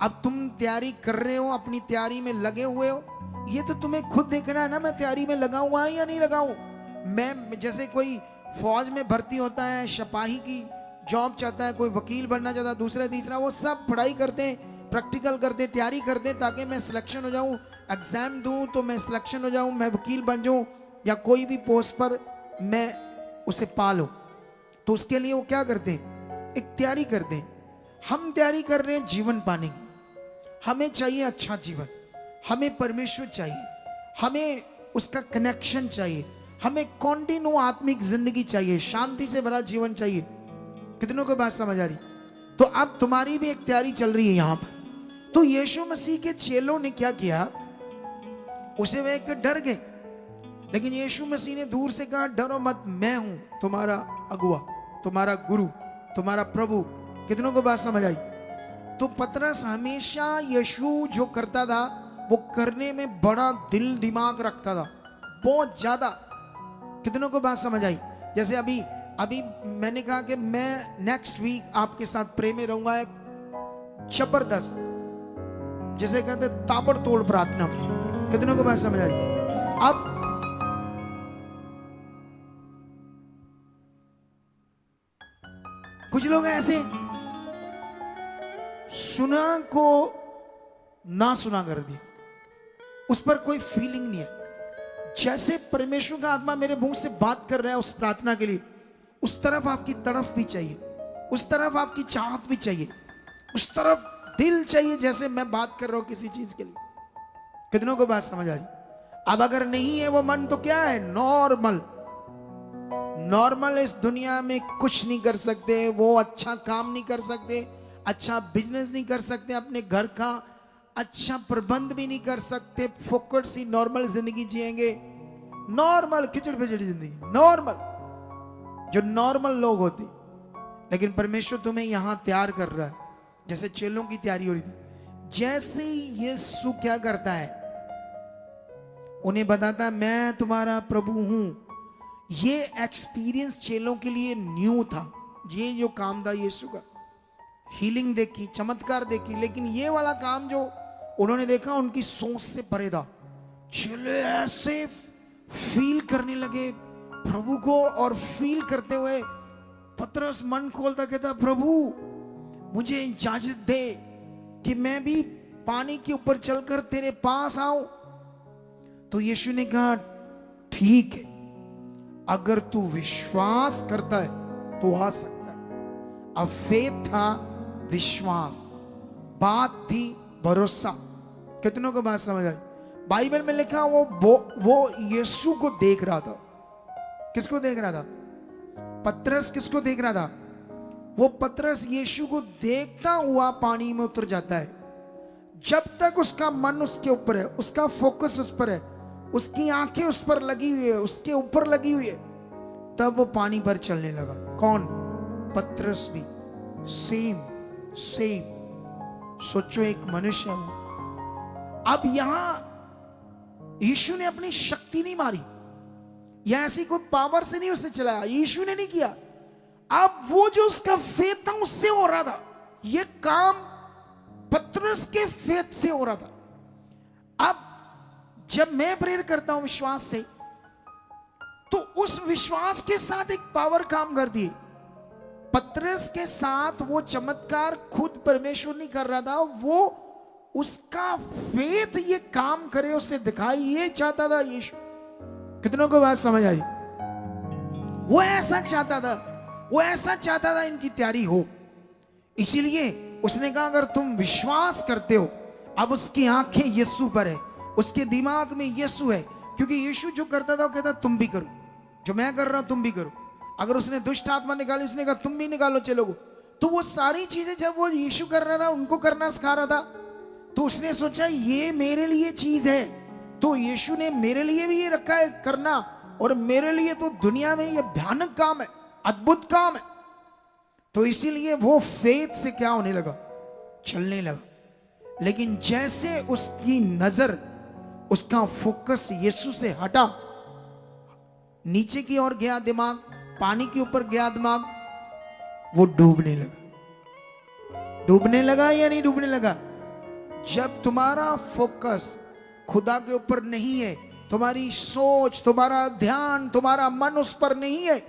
अब तुम तैयारी कर रहे हो, अपनी तैयारी में लगे हुए हो, ये तो तुम्हें खुद देखना है ना, मैं तैयारी में लगा हुआ या नहीं लगा हूं। मैं जैसे कोई फौज में भर्ती होता है, सिपाही की जॉब चाहता है, कोई वकील बनना चाहता है, दूसरा तीसरा, वो सब पढ़ाई करते हैं, प्रैक्टिकल करते हैं, तैयारी करते हैं, ताकि मैं सिलेक्शन हो जाऊं, एग्जाम दूं तो मैं सिलेक्शन हो जाऊं, मैं वकील बन जाऊं, या कोई भी पोस्ट पर मैं उसे पा लूं। तो उसके लिए वो क्या करते हैं? एक तैयारी करते हैं। हम तैयारी कर रहे हैं जीवन पाने की। हमें चाहिए अच्छा जीवन, हमें परमेश्वर चाहिए, हमें उसका कनेक्शन चाहिए, हमें कॉन्टिन्यू आत्मिक जिंदगी चाहिए, शांति से भरा जीवन चाहिए। कितनों को बात समझ आ रही? तो अब तुम्हारी भी एक तैयारी चल रही है यहां पर। तो यीशु मसीह के चेलों ने क्या किया? उसे वे एक डर गए, लेकिन यीशु मसीह ने दूर से कहा डरो मत, मैं हूं तुम्हारा अगुआ, तुम्हारा गुरु, तुम्हारा प्रभु। कितनों को बात समझ आई? तो पतरस हमेशा यीशु जो करता था वो करने में बड़ा दिल दिमाग रखता था, बहुत ज्यादा। कितनों को बात समझ आई? जैसे अभी मैंने कहा कि मैं नेक्स्ट वीक आपके साथ प्रेम में रहूंगा, एक जबरदस्त, जैसे कहते ताबड़तोड़ प्रार्थना में। कितनों को बात समझ आई? अब कुछ लोग ऐसे सुना को ना सुना कर दिया, उस पर कोई फीलिंग नहीं है। जैसे परमेश्वर का आत्मा मेरे मुंह से बात कर रहा है उस प्रार्थना के लिए, उस तरफ आपकी तड़फ भी चाहिए, उस तरफ आपकी चाहत भी चाहिए, उस तरफ दिल चाहिए, जैसे मैं बात कर रहा हूं किसी चीज के लिए। कितनों को बात समझ आ रही? अब अगर नहीं है वो मन, तो क्या है? नॉर्मल नॉर्मल इस दुनिया में कुछ नहीं कर सकते, वो अच्छा काम नहीं कर सकते, अच्छा बिजनेस नहीं कर सकते, अपने घर का अच्छा प्रबंध भी नहीं कर सकते, फोकट सी नॉर्मल जिंदगी जिएंगे, नॉर्मल खिचड़ पिचड़ जिंदगी, नॉर्मल जो नॉर्मल लोग होते। लेकिन परमेश्वर तुम्हें यहां तैयार कर रहा है, जैसे चेलों की तैयारी हो रही थी। जैसे ही यीशु क्या करता है, उन्हें बताता है मैं तुम्हारा प्रभु हूं। ये एक्सपीरियंस चेलों के लिए न्यू था। ये जो काम था यीशु का, हीलिंग देखी, चमत्कार देखी, लेकिन ये वाला काम जो उन्होंने देखा उनकी सोच से परे था। चेले ऐसे फील करने लगे प्रभु को, और फील करते हुए पतरस मन खोलता कहता प्रभु मुझे इजाजत दे कि मैं भी पानी के ऊपर चलकर तेरे पास आऊं। तो यीशु ने कहा ठीक है, अगर तू विश्वास करता है तो आ सकता है। अब फेथ था विश्वास, बात थी भरोसा। कितनों को बात समझ आई? बाइबल में लिखा वो यीशु को देख रहा था। किसको देख रहा था? पतरस किसको देख रहा था? वो पतरस यीशु को देखता हुआ पानी में उतर जाता है। जब तक उसका मन उसके ऊपर है, उसका फोकस उस पर है, उसकी आंखें उस पर लगी हुई है, उसके ऊपर लगी हुई है, तब वो पानी पर चलने लगा। कौन? पतरस भी सेम। सोचो एक मनुष्य हूं। अब यहां यीशु ने अपनी शक्ति नहीं मारी, या ऐसी कोई पावर से नहीं उसे चलाया, यीशु ने नहीं किया। अब वो जो उसका फेथ था उससे हो रहा था। ये काम पतरस के फेथ से हो रहा था। अब जब मैं प्रेयर करता हूं विश्वास से, तो उस विश्वास के साथ एक पावर काम करती है। पतरस के साथ वो चमत्कार खुद परमेश्वर नहीं कर रहा था, वो उसका फेथ ये काम करे, उसे दिखाई, ये चाहता था यीशु। कितनों को बात समझ आई? वो ऐसा चाहता था इनकी तैयारी हो। इसीलिए उसने कहा अगर तुम विश्वास करते हो, अब उसकी आंखें यीशु पर है, उसके दिमाग में यीशु है, क्योंकि यीशु जो करता था वो कहता तुम भी करो, जो मैं कर रहा हूं तुम भी करो। अगर उसने दुष्ट आत्मा निकाली, उसने कहा तुम भी निकालो चलोगो। तो वो सारी चीजें जब वो यीशु कर रहा था, उनको करना सिखा रहा था, तो उसने सोचा ये मेरे लिए चीज है, तो यीशु ने मेरे लिए भी ये रखा है करना, और मेरे लिए तो दुनिया में ये भयानक काम है, अद्भुत काम है। तो इसीलिए वो फेथ से क्या होने लगा? चलने लगा। लेकिन जैसे उसकी नजर, उसका फोकस यीशु से हटा, नीचे की ओर गया दिमाग, पानी के ऊपर गया दिमाग, वो डूबने लगा या नहीं डूबने लगा? जब तुम्हारा फोकस खुदा के ऊपर नहीं है, तुम्हारी सोच, तुम्हारा ध्यान, तुम्हारा मन उस पर नहीं है,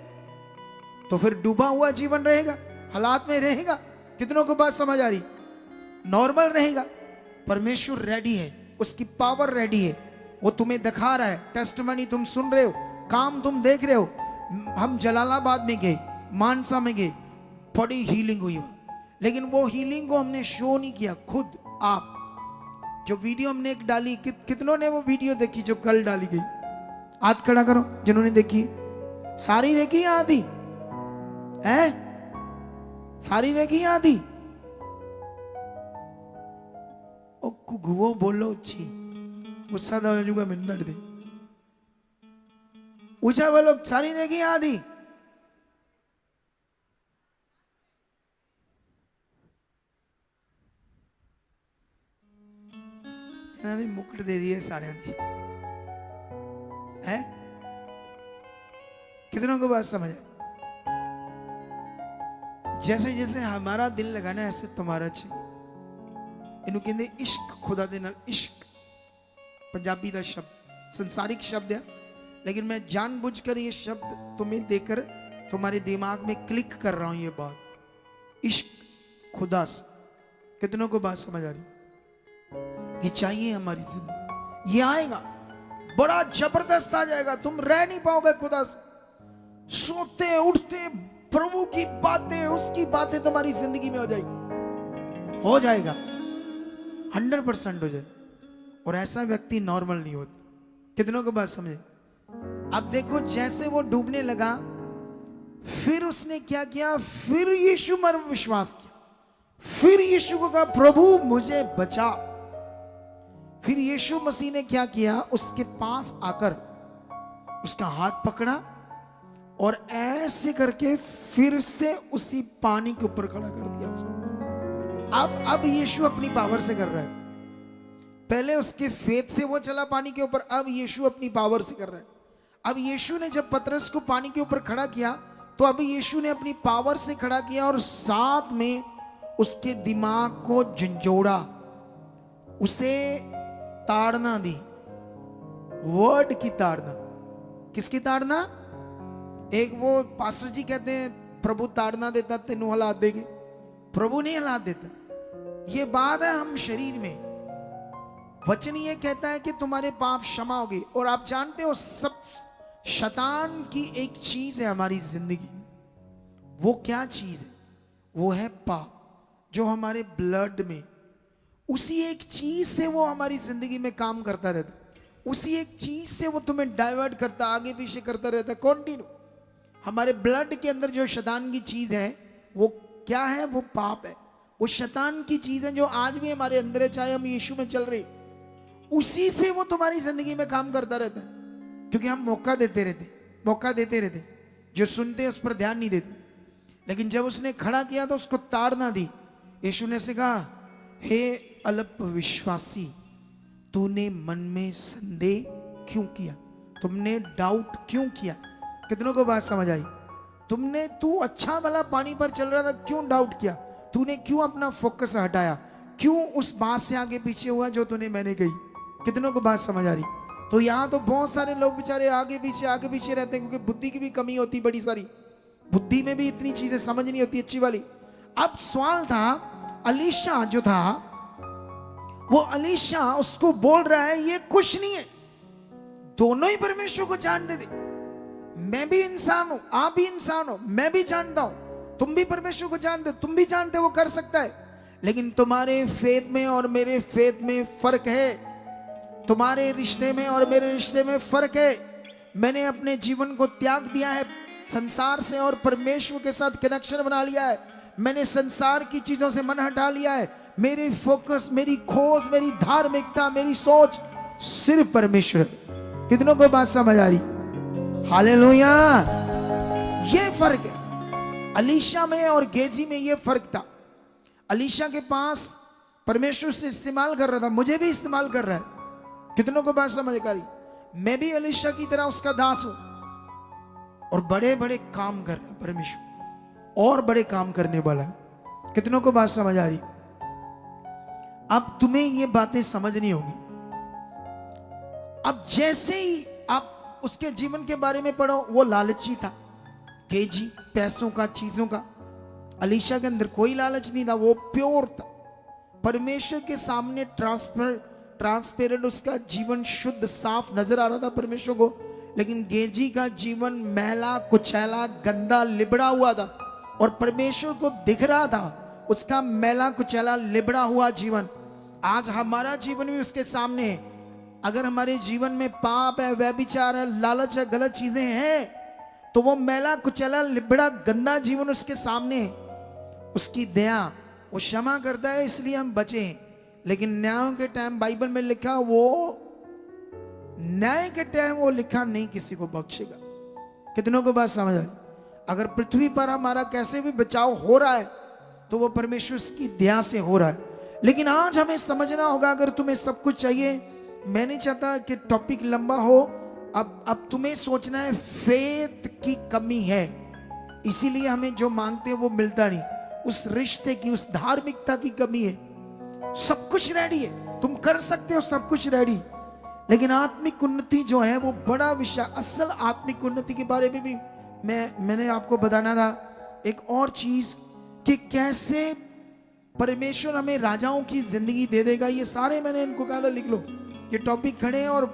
तो फिर डूबा हुआ जीवन रहेगा, हालात में रहेगा। कितनों को बात समझ आ रही? नॉर्मल रहेगा। परमेश्वर रेडी है, उसकी पावर रेडी है, वो तुम्हें दिखा रहा है। टेस्टमनी तुम सुन रहे हो, काम तुम देख रहे हो। हम जलालाबाद में गए, मानसा में गए, बड़ी हीलिंग हुई, लेकिन वो हीलिंग को हमने शो नहीं किया। खुद आप जो वीडियो हमने एक डाली, कितनों ने वो वीडियो देखी जो कल डाली गई? हाथ खड़ा करो जिन्होंने देखी। सारी देखी या आधी है? सारी देखी या आधी? ओ कुगुओ बोलो छी, गुस्सा तो हो जाऊंगा मिनट दे। ऊंचा बोलो, सारी देखी या आधी? मुकुट दे दिए सारे है। कितनों को बात समझ है? जैसे जैसे हमारा दिल लगाना है, ऐसे तुम्हारा चाहिए। इन्हों कहते इश्क, खुदा दे नाल इश्क पंजाबी का शब्द, संसारिक शब्द है, लेकिन मैं जानबूझकर ये शब्द तुम्हें देकर तुम्हारे दिमाग में क्लिक कर रहा हूं। ये बात इश्क खुदा से, कितनों को बात समझ आ रही? ये चाहिए हमारी जिंदगी। ये आएगा, बड़ा जबरदस्त आ जाएगा, तुम रह नहीं पाओगे खुदा से। सोते उठते प्रभु की बातें, उसकी बातें तुम्हारी जिंदगी में हो जाएगी, हो जाएगा, 100% हो जाएगा। और ऐसा व्यक्ति नॉर्मल नहीं होता। कितनों को बात समझे? अब देखो, जैसे वो डूबने लगा, फिर उसने क्या किया, फिर यीशु पर विश्वास किया, फिर यीशु को कहा प्रभु मुझे बचा। फिर यीशु मसीह ने क्या किया, उसके पास आकर उसका हाथ पकड़ा और ऐसे करके फिर से उसी पानी के ऊपर खड़ा कर दिया उसको। अब यीशु अपनी पावर से कर रहा है। पहले उसके फेथ से वो चला पानी के ऊपर, अब यीशु अपनी पावर से कर रहा है। अब यीशु ने जब पतरस को पानी के ऊपर खड़ा किया तो अब यीशु ने अपनी पावर से खड़ा किया और साथ में उसके दिमाग को झंझोड़ा, उसे ताड़ना दी, वर्ड की ताड़ना। किसकी ताड़ना? एक वो पास्टर जी कहते हैं प्रभु ताड़ना देता तेनू हालात देगे, प्रभु नहीं हालात देता। ये बात है हम शरीर में। वचन ये कहता है कि तुम्हारे पाप क्षमा होगी। और आप जानते हो सब शैतान की एक चीज है हमारी जिंदगी। वो क्या चीज है? वो है पाप, जो हमारे ब्लड में, उसी एक चीज से वो हमारी जिंदगी में काम करता रहता है। उसी एक चीज से वो तुम्हें डाइवर्ट करता, आगे पीछे करता रहता है कॉन्टिन्यू। हमारे ब्लड के अंदर जो शैतान की चीज है वो क्या है? वो पाप है। वो शैतान की चीज है जो आज भी हमारे अंदर है, चाहे हम यीशु में चल रहे, उसी से वो तुम्हारी जिंदगी में काम करता रहता है। क्योंकि हम मौका देते रहते, जो सुनते उस पर ध्यान नहीं देते। लेकिन जब उसने खड़ा किया तो उसको ताड़ना दी। यीशु ने से कहा, हे अल्प विश्वासी, तूने मन में संदेह क्यों किया? तुमने डाउट क्यों किया? कितनों को बात समझ आई? तू अच्छा भला पानी पर चल रहा था, क्यों डाउट किया? तूने क्यों अपना फोकस हटाया? क्यों उस बात से आगे पीछे हुआ जो तूने मैंने कही? कितनों को बात समझ आ रही? तो यहाँ तो बहुत सारे लोग बेचारे आगे पीछे रहते हैं, क्योंकि बुद्धि की भी कमी होती बड़ी सारी। बुद्धि में भी इतनी चीजें समझ नहीं होती अच्छी वाली। अब सवाल था, अलीशा जो था वो अलीशा उसको बोल रहा है ये कुछ नहीं है, दोनों ही परमेश्वर को जानते थे। मैं भी इंसान हूं, आप भी इंसान हो, मैं भी जानता हूं, तुम भी परमेश्वर को जानते हो, तुम भी जानते हो वो कर सकता है। लेकिन तुम्हारे फेथ में और मेरे फेथ में फर्क है, तुम्हारे रिश्ते में और मेरे रिश्ते में फर्क है। मैंने अपने जीवन को त्याग दिया है संसार से और परमेश्वर के साथ कनेक्शन बना लिया है। मैंने संसार की चीजों से मन हटा लिया है। मेरी फोकस, मेरी खोज, मेरी धार्मिकता, मेरी सोच सिर्फ परमेश्वर। कितनों को बात समझ आ रही? हालेलुया। ये फर्क है अलीशा में और गेजी में, ये फर्क था। अलीशा के पास परमेश्वर से इस्तेमाल कर रहा था, मुझे भी इस्तेमाल कर रहा है। कितनों को बात समझ आ रही? मैं भी अलीशा की तरह उसका दास हूं और बड़े बड़े काम कर रहा है परमेश्वर, और बड़े काम करने वाला है। कितनों को बात समझ आ रही? अब तुम्हें ये बातें समझनी होगी। अब जैसे ही आप उसके जीवन के बारे में पढ़ो, वो लालची था, तेजी, पैसों का, चीजों का। अलीशा के अंदर कोई लालच नहीं था, वो प्योर था, परमेश्वर के सामने ट्रांसपेरेंट, उसका जीवन शुद्ध साफ नजर आ रहा था परमेश्वर को। लेकिन गेजी का जीवन मैला कुचैला गंदा लिबड़ा हुआ था और परमेश्वर को दिख रहा था उसका मैला कुचैला लिबड़ा हुआ जीवन। आज हमारा जीवन भी उसके सामने है। अगर हमारे जीवन में पाप है, व्यभिचार है, लालच है, गलत चीजें हैं, तो वो मैला कुचैला लिबड़ा गंदा जीवन उसके सामने है। उसकी दया, वो क्षमा करता है इसलिए हम बचे हैं। लेकिन न्यायों के टाइम बाइबल में लिखा, वो न्याय के टाइम वो लिखा नहीं किसी को बख्शेगा। कितनों को बात समझ आ रही? अगर पृथ्वी पर हमारा कैसे भी बचाव हो रहा है तो वो परमेश्वर की दया से हो रहा है। लेकिन आज हमें समझना होगा, अगर तुम्हें सब कुछ चाहिए, मैं नहीं चाहता कि टॉपिक लंबा हो, अब तुम्हें सोचना है फेथ की कमी है, इसीलिए हमें जो मांगते हैं वो मिलता नहीं। उस रिश्ते की, उस धार्मिकता की कमी है। सब कुछ रेडी है, तुम कर सकते हो, सब कुछ रेडी। लेकिन आत्मिक उन्नति जो है वो बड़ा विषय। असल आत्मिक उन्नति के बारे में भी मैंने आपको बताना था एक और चीज, कि कैसे परमेश्वर हमें राजाओं की जिंदगी दे देगा। ये सारे मैंने इनको कहा था लिख लो, ये टॉपिक खड़े हैं और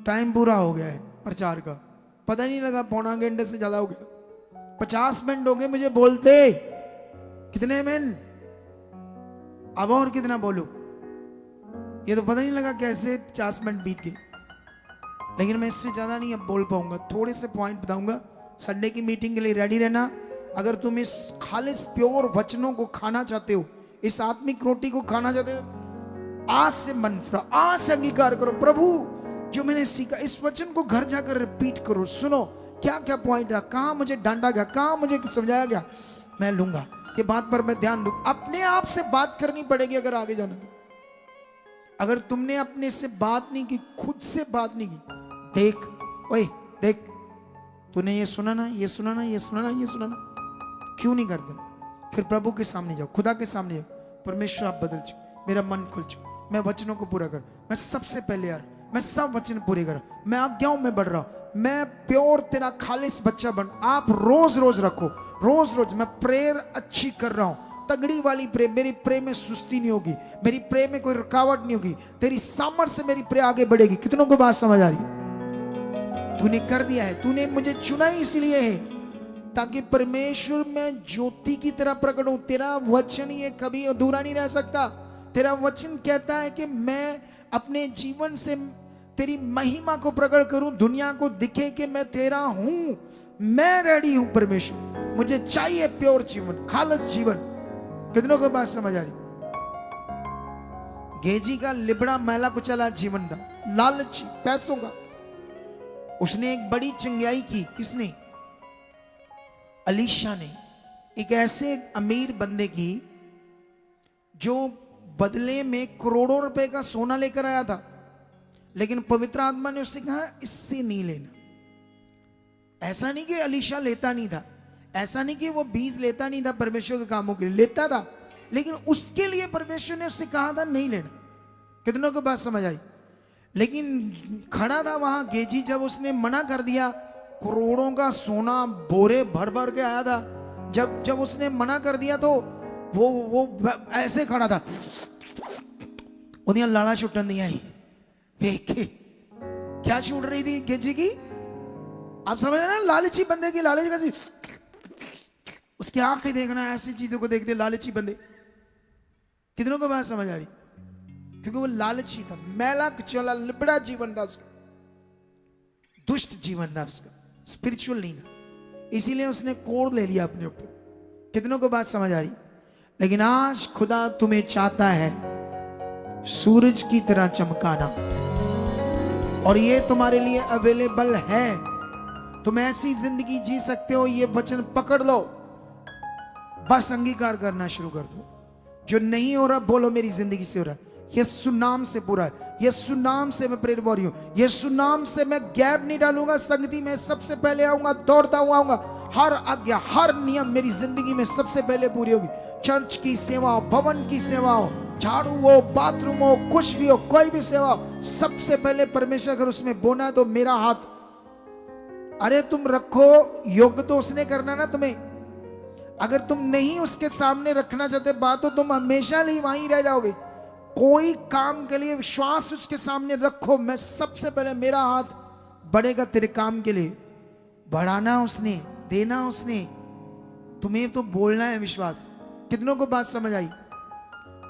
टाइम पूरा हो गया है प्रचार का, पता नहीं लगा, पौना घंटे से ज्यादा हो गया। 50 मिनट हो गए मुझे बोलते। कितने मिनट? अब और कितना बोलूं? ये तो पता नहीं लगा कैसे 50 मिनट बीत गए। लेकिन मैं इससे ज्यादा नहीं अब बोल पाऊंगा, थोड़े से पॉइंट बताऊंगा, संडे की मीटिंग के लिए रेडी रहना। अगर तुम इस खालिस प्योर वचनों को खाना चाहते हो, इस आत्मिक रोटी को खाना चाहते हो, आज से मन फिरा, आज से अंगीकार करो, प्रभु जो मैंने सीखा इस वचन को घर जाकर रिपीट करो, सुनो क्या क्या पॉइंट था, कहां मुझे डांटा गया, कहां मुझे समझाया गया, मैं लूंगा, ये बात पर मैं ध्यान दूं। अपने आप से बात करनी पड़ेगी अगर आगे जाना तो। अगर तुमने अपने से बात नहीं की, खुद से बात नहीं की, देख ओए देख, तूने ये सुना ना, ये सुना ना, ये सुना ना, ये सुना ना, क्यों नहीं करते? फिर प्रभु के सामने जाओ, खुदा के सामने जाओ, परमेश्वर आप बदल चुके, मेरा मन खुल चुका, मैं वचनों को पूरा कर, मैं सबसे पहले यार मैं सब वचन पूरे कर, मैं आज्ञाओं में बढ़ रहा हूं, मैं प्योर तेरा खालिस बच्चा बन। आप रोज रोज रखो, रोज रोज मैं प्रेयर अच्छी कर रहा हूं, तगड़ी वाली प्रे, मेरी प्रे में सुस्ती नहीं होगी, मेरी प्रे में कोई रुकावट नहीं होगी, तेरी सामर्थ्य से मेरी प्रे आगे बढ़ेगी। कितनों को बात समझ आ रही? तूने कर दिया है, तूने मुझे चुना ही इसलिए है ताकि परमेश्वर में ज्योति की तरह प्रकट हूं। तेरा वचन ये कभी अधूरा नहीं रह सकता। तेरा वचन कहता है कि मैं अपने जीवन से तेरी महिमा को प्रकट करूं, दुनिया को दिखे कि मैं तेरा हूं, मैं रेडी हूं परमेश्वर, मुझे चाहिए प्योर जीवन, खालिस जीवन। कितनों को बात समझ आ रही? गेजी का लिबड़ा मैला कुचला जीवन था, लालची पैसों का। उसने एक बड़ी चंगाई की, किसने? अलीशा ने, एक ऐसे अमीर बंदे की जो बदले में करोड़ों रुपए का सोना लेकर आया था, लेकिन पवित्र आत्मा ने उससे कहा इससे नहीं लेना। ऐसा नहीं कि अलीशा लेता नहीं था, ऐसा नहीं कि वो बीज लेता नहीं था परमेश्वर के कामों के लिए, लेता था, लेकिन उसके लिए परमेश्वर ने उससे कहा था नहीं लेना। कितनों को बात समझ आई? लेकिन खड़ा था वहां गेजी, जब उसने मना कर दिया, करोड़ों का सोना बोरे भर भर के आया था, जब उसने मना कर दिया तो वो ऐसे खड़ा था, लाला छुट्टन नहीं आई देख के। क्या छूट रही थी गेजी की? आप समझ रहे ना, लालची बंदे की लालच कैसी, उसकी आंखें देखना, ऐसी चीजों को देखते लालची बंदे। कितनों को बात समझ आ रही? क्योंकि वो लालची था, मैला कुचला लिबड़ा जीवन था उसका, दुष्ट जीवन था उसका, स्पिरिचुअल नहीं था, इसीलिए उसने कोड़ ले लिया अपने ऊपर। कितनों को बात समझ आ रही? लेकिन आज खुदा तुम्हें चाहता है सूरज की तरह चमकाना, और ये तुम्हारे लिए अवेलेबल है। तुम ऐसी जिंदगी जी सकते हो, ये वचन पकड़ लो, बस अंगीकार करना शुरू कर दो। जो नहीं हो रहा बोलो मेरी जिंदगी से हो रहा है, यीशु नाम से पूरा है, यीशु नाम से मैं प्रेरित हो रही हूं, यीशु नाम से मैं गैप नहीं डालूंगा, संगति में सबसे पहले आऊंगा, दौड़ता हुआ आऊंगा, हर आज्ञा हर नियम मेरी जिंदगी में सबसे पहले पूरी होगी। चर्च की सेवा हो, भवन की सेवा हो, झाड़ू हो, बाथरूम हो, कुछ भी हो, कोई भी सेवा हो, सबसे पहले परमेश्वर अगर उसमें बोना है तो मेरा हाथ। अरे तुम रखो, योग तो उसने करना ना तुम्हें। अगर तुम नहीं उसके सामने रखना चाहते बात, तो तुम हमेशा लिए वहीं रह जाओगे। कोई काम के लिए विश्वास उसके सामने रखो, मैं सबसे पहले, मेरा हाथ बढ़ेगा तेरे काम के लिए। बढ़ाना उसने, देना उसने, तुम्हें तो बोलना है विश्वास। कितनों को बात समझ आई?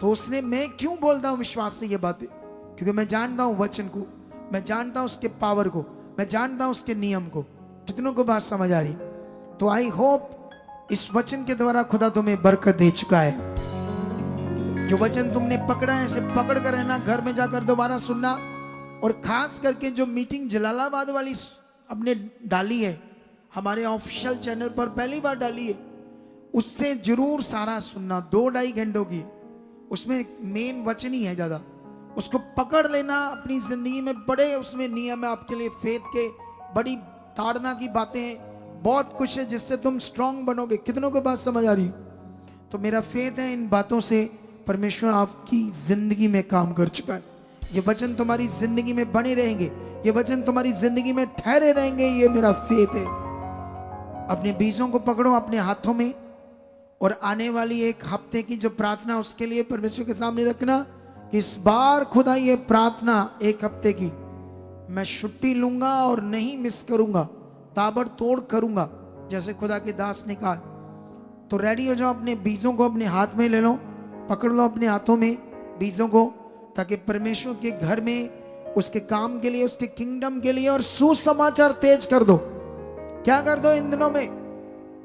तो उसने, मैं क्यों बोलता हूं विश्वास से ये बातें? क्योंकि मैं जानता हूं वचन को, मैं जानता हूं उसके पावर को, मैं जानता हूं उसके नियम को। कितनों को बात समझ आ रही? तो आई होप इस वचन के द्वारा खुदा तुम्हें बरकत दे चुका है। जो वचन तुमने पकड़ा है, इसे पकड़ कर रहना, घर में जाकर दोबारा सुनना, और खास करके जो मीटिंग जलालाबाद वाली हमने डाली है हमारे ऑफिशियल चैनल पर, पहली बार डाली है, उससे जरूर सारा सुनना, 2-2.5 घंटों की। उसमें मेन वचन ही है ज्यादा, उसको पकड़ लेना अपनी जिंदगी में। बड़े उसमें नियम है आपके लिए, फेथ के, बड़ी ताड़ना की बातें, बहुत कुछ है जिससे तुम स्ट्रांग बनोगे। कितनों को बात समझ आ रही? तो मेरा फेथ है इन बातों से परमेश्वर आपकी जिंदगी में काम कर चुका है। ये वचन तुम्हारी जिंदगी में बने रहेंगे, ये वचन तुम्हारी जिंदगी में ठहरे रहेंगे, ये मेरा फेथ है। अपने बीजों को पकड़ो अपने हाथों में, और आने वाली एक हफ्ते की जो प्रार्थना, उसके लिए परमेश्वर के सामने रखना, इस बार खुदा ये प्रार्थना एक हफ्ते की मैं छुट्टी लूंगा और नहीं मिस करूंगा, ताबड़तोड़ करूंगा, जैसे खुदा के दास ने कहा। तो रेडी हो जाओ, अपने बीजों को अपने हाथ में ले लो, पकड़ लो अपने हाथों में बीजों को, ताकि परमेश्वर के घर में, उसके काम के लिए, उसके किंगडम के लिए और सुसमाचार तेज कर दो। क्या कर दो इन दिनों में,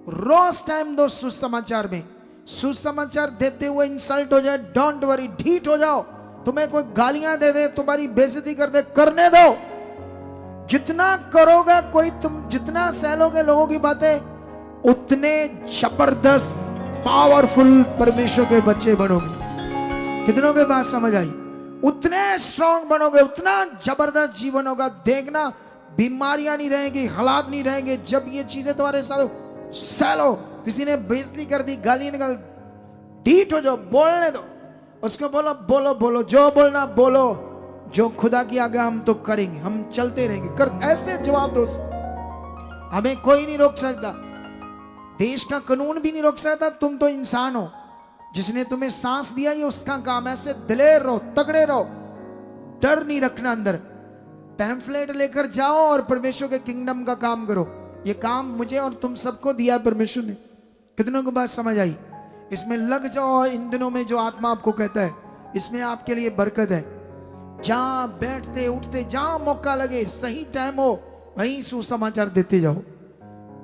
रोज टाइम दो सुसमाचार में। सुसमाचार देते हुए इंसल्ट हो जाए, डोंट वरी, ढीठ हो जाओ। तुम्हें कोई गालियां दे दे, तुम्हारी बेइज्जती कर दे, करने दो। जितना करोगे कोई, तुम जितना सहलोगे लोगों की बातें, उतने जबरदस्त पावरफुल परमेश्वर के बच्चे बनोगे। कितनों के बात समझ आई? उतने स्ट्रांग बनोगे, उतना जबरदस्त जीवन होगा। देखना, बीमारियां नहीं रहेंगी, हालात नहीं रहेंगे। जब ये चीजें तुम्हारे साथ, सहलो। किसी ने बेइज्जती कर दी, गाली निकल, ढीठ हो जाओ, बोलने दो उसको। बोलो बोलो बोलो, जो बोलना बोलो। जो खुदा की आज्ञा हम तो करेंगे, हम चलते रहेंगे। कर ऐसे जवाब दो। हमें कोई नहीं रोक सकता, देश का कानून भी नहीं रोक सकता। तुम तो इंसान हो, जिसने तुम्हें सांस दिया ये उसका काम। ऐसे दिलेर रहो, तगड़े रहो, डर नहीं रखना अंदर। पैम्फलेट लेकर जाओ और परमेश्वर के किंगडम का काम करो। ये काम मुझे और तुम सबको दिया परमेश्वर ने। कितनों को बात समझ आई? इसमें लग जाओ। इन दिनों में जो आत्मा आपको कहता है, इसमें आपके लिए बरकत है। जहां बैठते उठते, जहां मौका लगे, सही टाइम हो, वहीं सुसमाचार देते जाओ।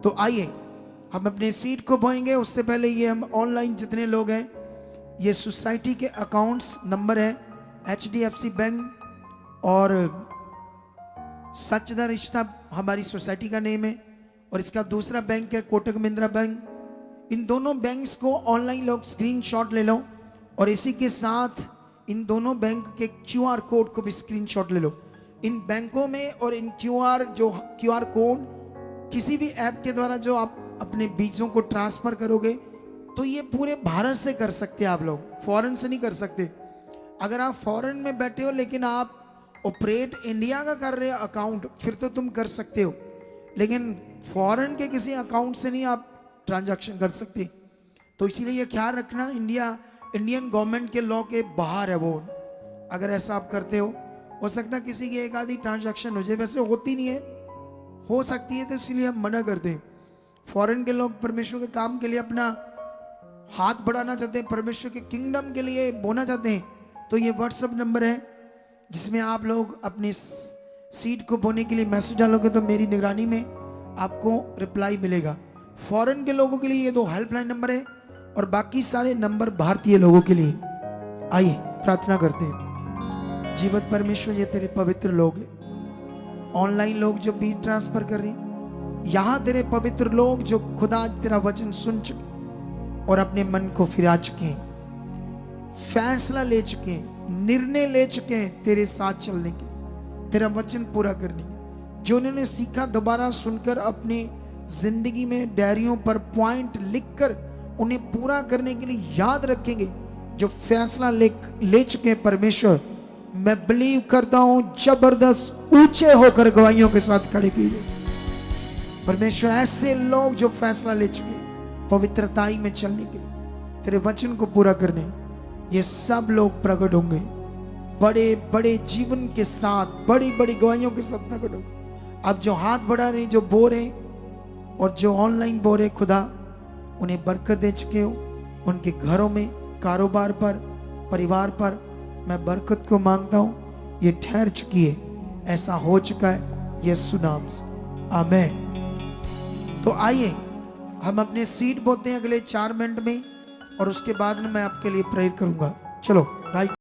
तो आइए हम अपने सीट को बोएंगे। उससे पहले ये हम ऑनलाइन जितने लोग हैं, ये सोसाइटी के अकाउंट्स नंबर है HDFC बैंक और सच दा रिश्ता हमारी सोसाइटी का नेम है, और इसका दूसरा बैंक है कोटक महिंद्रा बैंक। इन दोनों बैंक्स को ऑनलाइन लोग स्क्रीनशॉट ले लो, और इसी के साथ इन दोनों बैंक के QR कोड को भी स्क्रीनशॉट ले लो। इन बैंकों में और इन QR कोड किसी भी ऐप के द्वारा जो आप अपने बीजों को ट्रांसफर करोगे, तो ये पूरे भारत से कर सकते हैं आप लोग, फॉरेन से नहीं कर सकते। अगर आप फॉरेन में बैठे हो लेकिन आप ऑपरेट इंडिया का कर रहे हो अकाउंट, फिर तो तुम कर सकते हो, लेकिन फॉरेन के किसी अकाउंट से नहीं आप ट्रांजैक्शन कर सकते। तो इसीलिए ये ख्याल रखना, इंडियन गवर्नमेंट के लॉ के बाहर है वो। अगर ऐसा आप करते हो सकता है किसी की एक आधी ट्रांजैक्शन हो जाए, वैसे होती नहीं है, हो सकती है, तो इसीलिए हम मना करते हैं। फॉरेन के लोग परमेश्वर के काम के लिए अपना हाथ बढ़ाना चाहते हैं, परमेश्वर के किंगडम के लिए बोना चाहते हैं, तो ये व्हाट्सएप नंबर है जिसमें आप लोग अपनी सीट को बोने के लिए मैसेज डालोगे तो मेरी निगरानी में आपको रिप्लाई मिलेगा। फॉरेन के लोगों के लिए ये 2 हेल्पलाइन नंबर है, और बाकी सारे नंबर भारतीय लोगों के लिए। आइए प्रार्थना करते हैं। जीवत परमेश्वर, ये तेरे पवित्र लोग हैं, ऑनलाइन लोग जो बीज ट्रांसफर कर रहे हैं, यहां तेरे पवित्र लोग जो खुदा आज तेरा वचन सुन चुके और अपने मन को फिरा चुके हैं, फैसला ले चुके हैं, निर्णय ले चुके हैं तेरे साथ चलने के लिए, तेरा वचन पूरा करने के। जो उन्होंने सीखा दोबारा सुनकर अपनी जिंदगी में डायरियों पर पॉइंट लिखकर उन्हें पूरा करने के लिए याद रखेंगे। जो फैसला ले चुके हैं परमेश्वर, मैं बिलीव करता हूं जबरदस्त ऊंचे होकर गवाहियों के साथ खड़े कीजिए परमेश्वर। ऐसे लोग जो फैसला ले चुके पवित्रताई में चलने के लिए, तेरे वचन को पूरा करने, ये सब लोग प्रकट होंगे बड़े बड़े जीवन के साथ, बड़ी बड़ी गवाहियों के साथ प्रकट होंगे। अब जो हाथ बढ़ा रहे, जो बो रहे और जो ऑनलाइन बो रहे, खुदा उन्हें बरकत दे चुके हो। उनके घरों में, कारोबार पर, परिवार पर मैं बरकत को मांगता हूं। ये ठहर चुकी है, ऐसा हो चुका है यीशु नाम से, आमीन। तो आइए हम अपने सीट बोते हैं अगले 4 मिनट में, और उसके बाद में मैं आपके लिए प्रेयर करूंगा। चलो राइट।